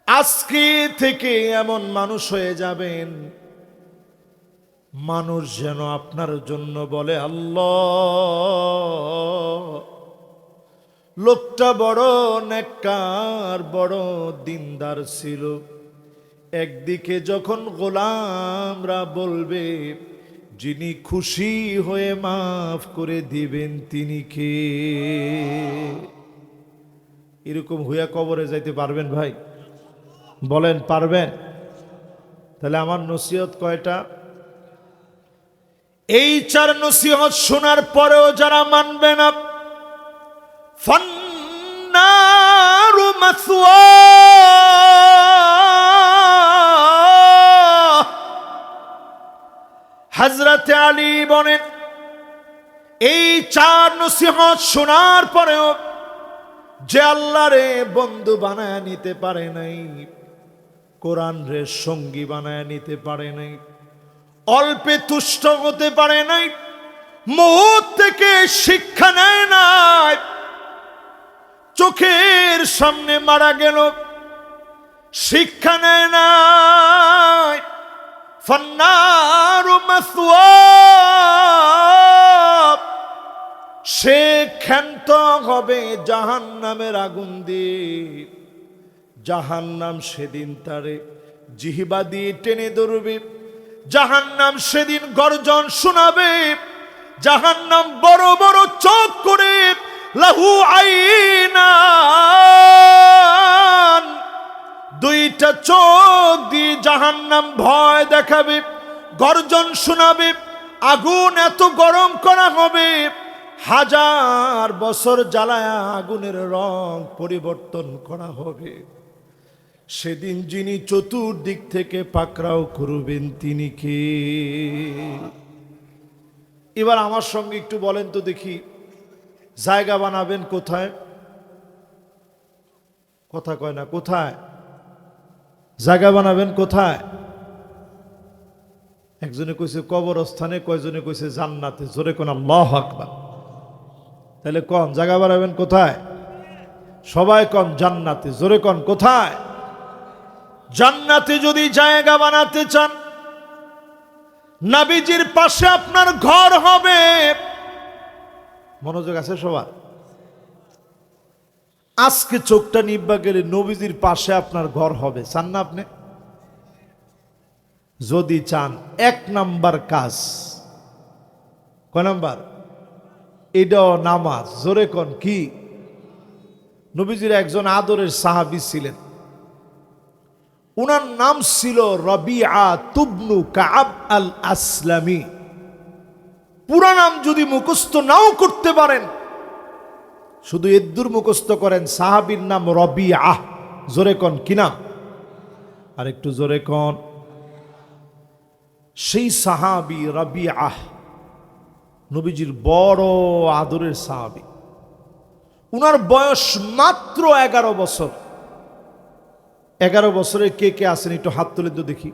আজকে থেকে এমন মানুষ হয়ে যাবেন, মানুষ যেন আপনার জন্য বলে আল্লাহ, লোকটা বড় নেককার, বড় দিনদার ছিল। একদিকে যখন গোলামরা বলবে যিনি খুশি হয়ে মাফ করে দিবেন তিনি কে? এরকম হইয়া কবরে যাইতে পারবেন ভাই? বলেন পারবেন? তাহলে আমার নসিহত কয়টা? এই 4 নসিহত শোনার পরেও যারা মানবে না, ফান্নারু মাসওয়া, হযরত আলী বলেন এই 4 নসিহত শোনার পরেও যে আল্লাহরে বন্ধু বানায় নিতে পারে নাই, কোরআন রে সঙ্গী বানায় নিতে পারে নাই, অল্পে তুষ্ট হতে পারে নাই, মওত থেকে শিক্ষা নেয় নাই, চোখের সামনে মারা গেল, শিক্ষা নেয় নাই, ফান্নারু মাসওয়া, সে ক্ষান্ত হবে জাহান্নামের আগুন দিয়ে। জাহান্নাম সেদিন তারে জিহ্বা দিয়ে টেনে ধরবে, জাহান্নাম সেদিন গর্জন শোনাবে, জাহান্নাম বড় বড় চোখ করে, লাহু আইনান, 2টা চোখ দিয়ে জাহান্নাম ভয় দেখাবে, গর্জন শোনাবে, আগুন এত গরম করা হবে, 1000 বছর জ্বালায়া আগুনের রং পরিবর্তন করা হবে। সেদিন যিনি চতুর্দিক থেকে পাকড়াও করবেন তিনি কে? এবার আমার সঙ্গে একটু বলেন তো দেখি, জায়গা বানাবেন কোথায়? কথা কয় না, কোথায় জায়গা বানাবেন? কোথায়? একজনে কইছে কবরস্থানে, কয়জনে কইছে জান্নাতে। জোরে কোন আল্লাহু আকবার। তাহলে কোন জায়গা বানাবেন কোথায়? সবাই কোন জান্নাতে। জোরে কোন কোথায়? জান্নাতে যদি জায়গা বানাতে চান, নবীজির পাশে আপনার ঘর হবে। মনোযোগ আছে সবার? আজকে চোখটা নিব্বা গেলে নবীজির পাশে আপনার ঘর হবে। চান না আপনি? যদি চান, 1 নাম্বার কাজ, কয় নাম্বার? এটাও নামাজ। জোরে কোন কি? নবীজির একজন আদরের সাহাবী ছিলেন, উনার নাম ছিল রবিআ ইবনু কাব আল আসলামি। পুরা নাম যদি মুখস্থ নাও করতে পারেন, শুধু এদ্দুর মুখস্থ করেন, সাহাবীর নাম রবিআ। জোরে কোন কি নাম? আর একটু জোরে কোন। সেই সাহাবী রবিআ নবীজির বড় আদরের সাহাবী। উনার বয়স মাত্র 11 বছর। 11 বছরের কে কে আছেন একটু হাত তুলে তো দেখি।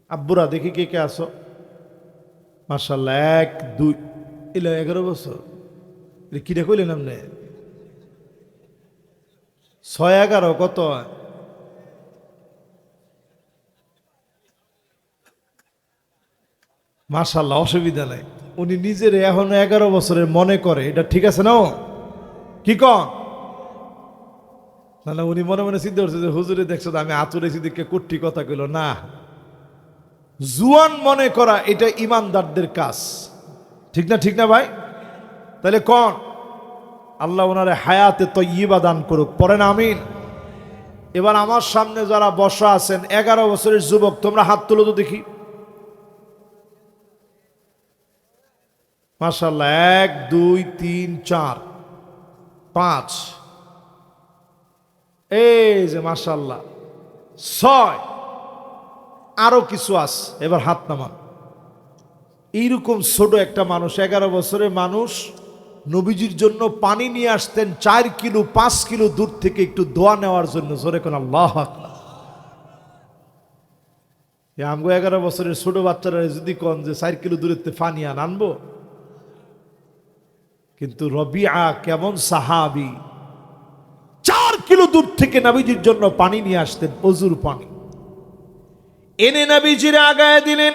আব্বুরা দেখি কে কে আছো? মাশাআল্লাহ, 1 2 এলো 11 বছর। কিটা কইলেন আপনি? 6 11 কত? মাশাআল্লাহ, অসুবিধা নাই। উনি নিজের এখনো 11 বছরের মনে করে, এটা ঠিক আছে না? কি কন? না না, উনি মনে মনে চিন্তা করছে যে হুজুরে দেখছো আমি আতুরেছি দিকে কুট্টি কথা কইল না। জুয়ান মনে করা এটা ইমানদারদের কাজ, ঠিক না? ঠিক না ভাই? তাহলে কোন আল্লাহ ওনারে হায়াতে তয়্যিবা দান করুক, পড়েন আমিন। এবার আমার সামনে যারা বসা আছেন 11 বছরের যুবক, তোমরা হাত তুলো তো দেখি। মাশাআল্লাহ, 1 2 3 4 5, এই যে মাশাআল্লাহ 6, আরো কিছু আছে। এবার হাত নামান। এইরকম ছোট একটা মানুষ, 11 বছরের মানুষ, নবীজির জন্য পানি নিয়ে আসতেন 4 কিলো 5 কিলো দূর থেকে একটু দোয়া নেওয়ার জন্য। জোরে কোন আল্লাহু আকবার। আমগো 11 বছরের ছোট বাচ্চারা যদি কোন যে 4 কিলো দূরেতে পানি আনবো, কিন্তু রবিআ কেমন সাহাবী, 4 কিলো দূর থেকে নবীজির জন্য পানি নিয়ে আসতেন, অজুর পানি এনে নবীজির আগায় দিলেন।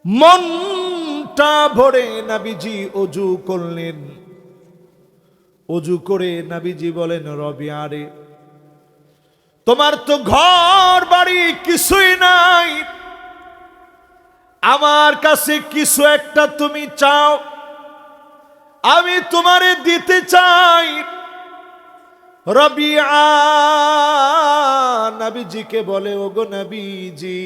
মনটা ভরে নবীজি অজু করলেন। অজু করে নবীজি বলেন, রবিআ রে, তোমার তো ঘর বাড়ি কিছুই নাই, আমার কাছে কিছু একটা তুমি চাও, আমি তোমারে দিতে চাই। রবিআ নবীজিকে বলে, ওগো নবীজি,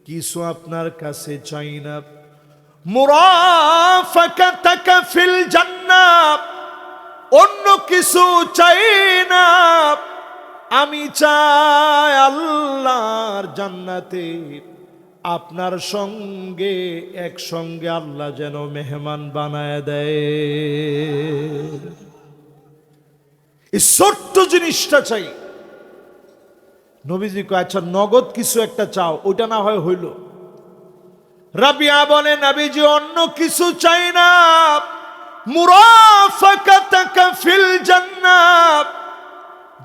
কিছু আপনার কাছে চাই না, মুরাফাকাতাকা ফিল জান্নাহ, অন্য কিছু চাই না, আমি চাই আল্লাহর জান্নাতে আপনার সঙ্গে একসঙ্গে আল্লাহ যেন মেহমান বানায় দেয়। এই ছোট্ট জিনিসটা চাই। নবীজি কয়, আচ্ছা নগদ কিছু একটা চাও, ওইটা না হয় হইল। রাবিয়া বলে, নবীজি অন্য কিছু চাই না, মুরাফাকাতাকা ফিল জান্নাহ,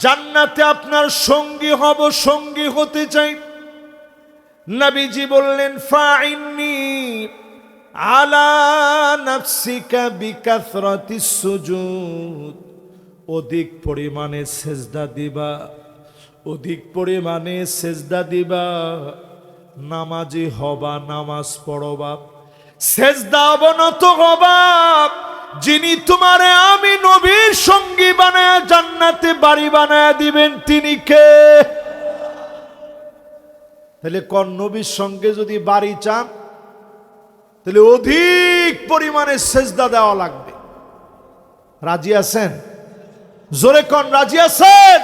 জান্নাতে আপনার সঙ্গী হব, সঙ্গী হতে চাই। নবীজি বললেন, ফাইন্নি আলা নাফসিকা বিকাসরাতিস সুজুদ, অধিক পরিমাণে সেজদা দিবা, অধিক পরিমাণে সেজদা দিবা, নামাজি হবা, নামাজ পড়বা, সেজদা অবনত হবা। যিনি তোমারে আমি নবীর সঙ্গী বানায় জান্নাতে বাড়ি বানায় দিবেন, তিনি কে? তাহলে কোন নবীর সঙ্গে যদি বাড়ি চান, তাহলে অধিক পরিমাণে সেজদা দেওয়া লাগবে। রাজি আছেন? জোরে কোন রাজি আছেন?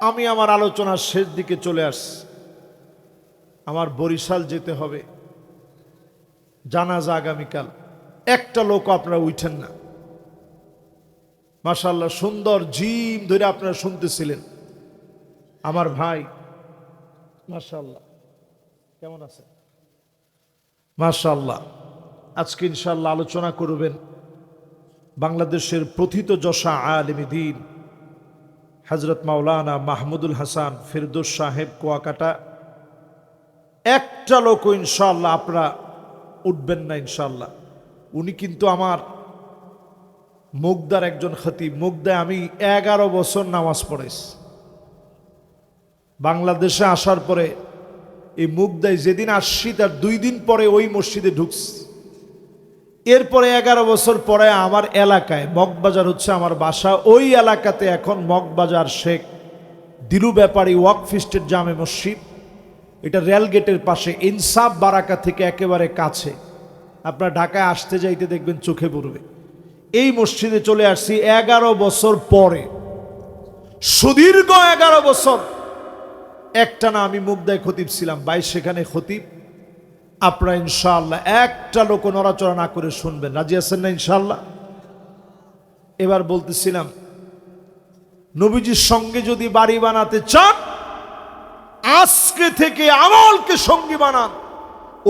আমি আমার আলোচনার শেষ দিকে চলে আসছি। আমার বরিশাল যেতে হবে, জানাজা আগামীকাল। একটা লোক আপনারা উঠেন না। মাশাআল্লাহ, সুন্দর জিম ধরে আপনারা শুনতেছিলেন। আমার ভাই মাশাআল্লাহ, কেমন আছে? মাশাআল্লাহ, আজকে ইনশাআল্লাহ আলোচনা করবেন বাংলাদেশের প্রথিত যশা আলেম দ্বীন হযরত মাওলানা মাহমুদুল হাসান ফেরদৌস সাহেব কুয়াকাটা। একটা লোক ইনশাআল্লাহ আপনারা উঠবেন না ইনশাআল্লাহ। উনি কিন্তু আমার মুগদার একজন খতিব। মুগদায় আমি 11 বছর নামাজ পড়েছি। বাংলাদেশে আসার পরে এই মুগদায় যেদিন আসছি তার 2 দিন পরে ওই মসজিদে ঢুকছি। এরপরে 11 বছর পরে আমার এলাকায়, মগবাজার হচ্ছে আমার বাসা, ওই এলাকাতে এখন মগবাজার শেখ দিলু ব্যাপারী ওয়াকফ স্টেট জামে মসজিদ, এটা রেল গেটের পাশে, ইনসাফ বারাকা থেকে একেবারে কাছে। আপনার ঢাকায় আসতে যাইতে দেখবেন চোখে পড়বে। এই মসজিদে চলে আসছি 11 বছর পরে, সুদীর্ঘ 11 বছর একটানা আমি মুগদায় খতিব ছিলাম, 22 সেখানে খতিব। আপনারা ইনশাআল্লাহ একটা লোক নড়াচড়া না করে শুনবেন। রাজি আছেন না ইনশাআল্লাহ? এবার বলতেছিলাম, নবীজির সঙ্গে যদি বাড়ি বানাতে চান, আজকে থেকে আমলকে সঙ্গী বানান,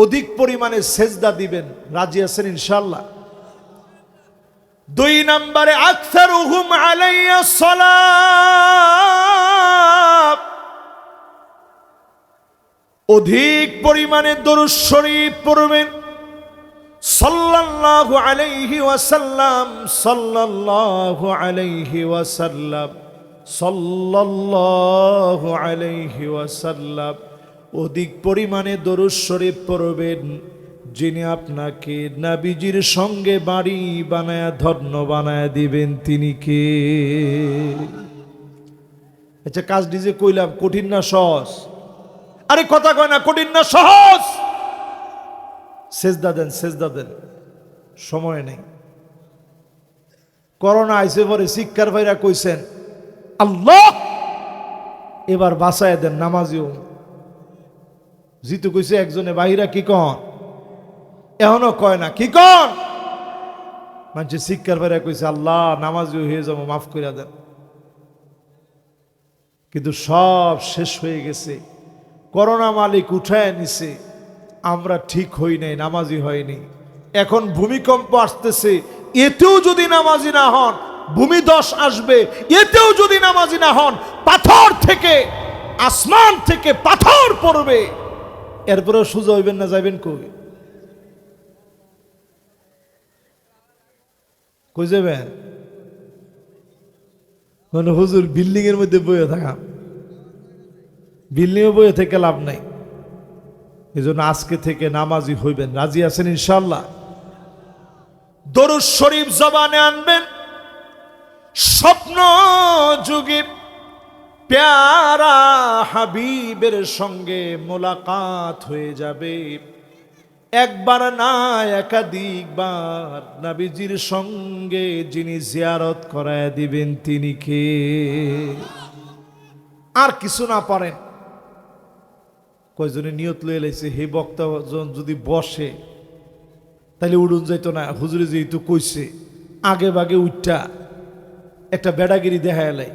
অধিক পরিমাণে সেজদা দিবেন। রাজি আছেন ইনশাআল্লাহ? 2 নম্বরে, আকসারুহুম আলাইয়া সালাত, অধিক পরিমাণে দরুদ শরীফ পড়বেন। সাল্লাল্লাহু আলাইহি ওয়াসাল্লাম, সাল্লাল্লাহু আলাইহি ওয়াসাল্লাম, সাল্লাল্লাহু আলাইহি ওয়াসাল্লাম। অধিক পরিমাণে দরুদ শরীফ পড়বেন। যিনি আপনাকে নবীজির সঙ্গে বাড়ি বানায় ধন্য বানায় দিবেন, তিনি কে? আচ্ছা, কাজ ডিজে কইলাম, কঠিন না সহজ? আরে কথা কয় না, কঠিন না সহজ? সেজদা দেন, সময় নেই। করোনা আইসে পরে শিক্ষার ভাইরা কইছেন আল্লাহ এবার বাঁচায় দেন নামাজিও। জিতু কইছে একজনে বাহিরা কি কন, এখনো কয় না কি কন, মানে শিক্ষার ভাইরা কইছে আল্লাহ নামাজিও হয়ে যাবো, মাফ করে দেন। কিন্তু সব শেষ হয়ে গেছে, করোনা মালিক উঠায় নিছে, আমরা ঠিক হই নাই, নামাজি হয়নি। এখন ভূমিকম্প আসতেছে, এতেও যদি নামাজি না হন, ভূমিধস আসবে, এতেও যদি নামাজি না হন, পাথর থেকে আসমান থেকে পাথর পড়বে, এরপরেও সোজা হইবেন না, যাবেন কই যাবেন? মানে হুজুর বিল্ডিং এর মধ্যে বইয়ে থাকা, বিল্ডিং এ বইয়ে থেকে লাভ নাই। এই জন্য আজকে থেকে নামাজি হইবেন, রাজি আছেন ইনশাল্লাহ? দরুদ শরীফ জবানে আনবেন, স্বপ্ন যুগে প্যারা হাবিবের সঙ্গে মোলাকাত হয়ে যাবে। একবার না একাধিকবার নবীজির সঙ্গে যিনি জিয়ারত করায় দিবেন তিনি কে? আর কিছু না পারেন, কয়জনে নিয়ত লয়ে লাইছে হে বক্তা যদি বসে তাহলে উড়ুন যাইতো না, হুজুরে যেহেতু কইছে আগে বাগে উঠটা একটা বেড়াগিরি দেখা এলাই,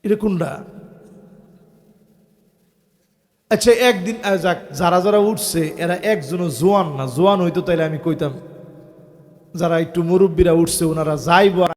এটা কোনটা? আচ্ছা একদিন যাক, যারা যারা উঠছে এরা একজনও জোয়ান না, জোয়ান হইতো তাইলে আমি কইতাম, যারা একটু মুরব্বীরা উঠছে ওনারা যাইব।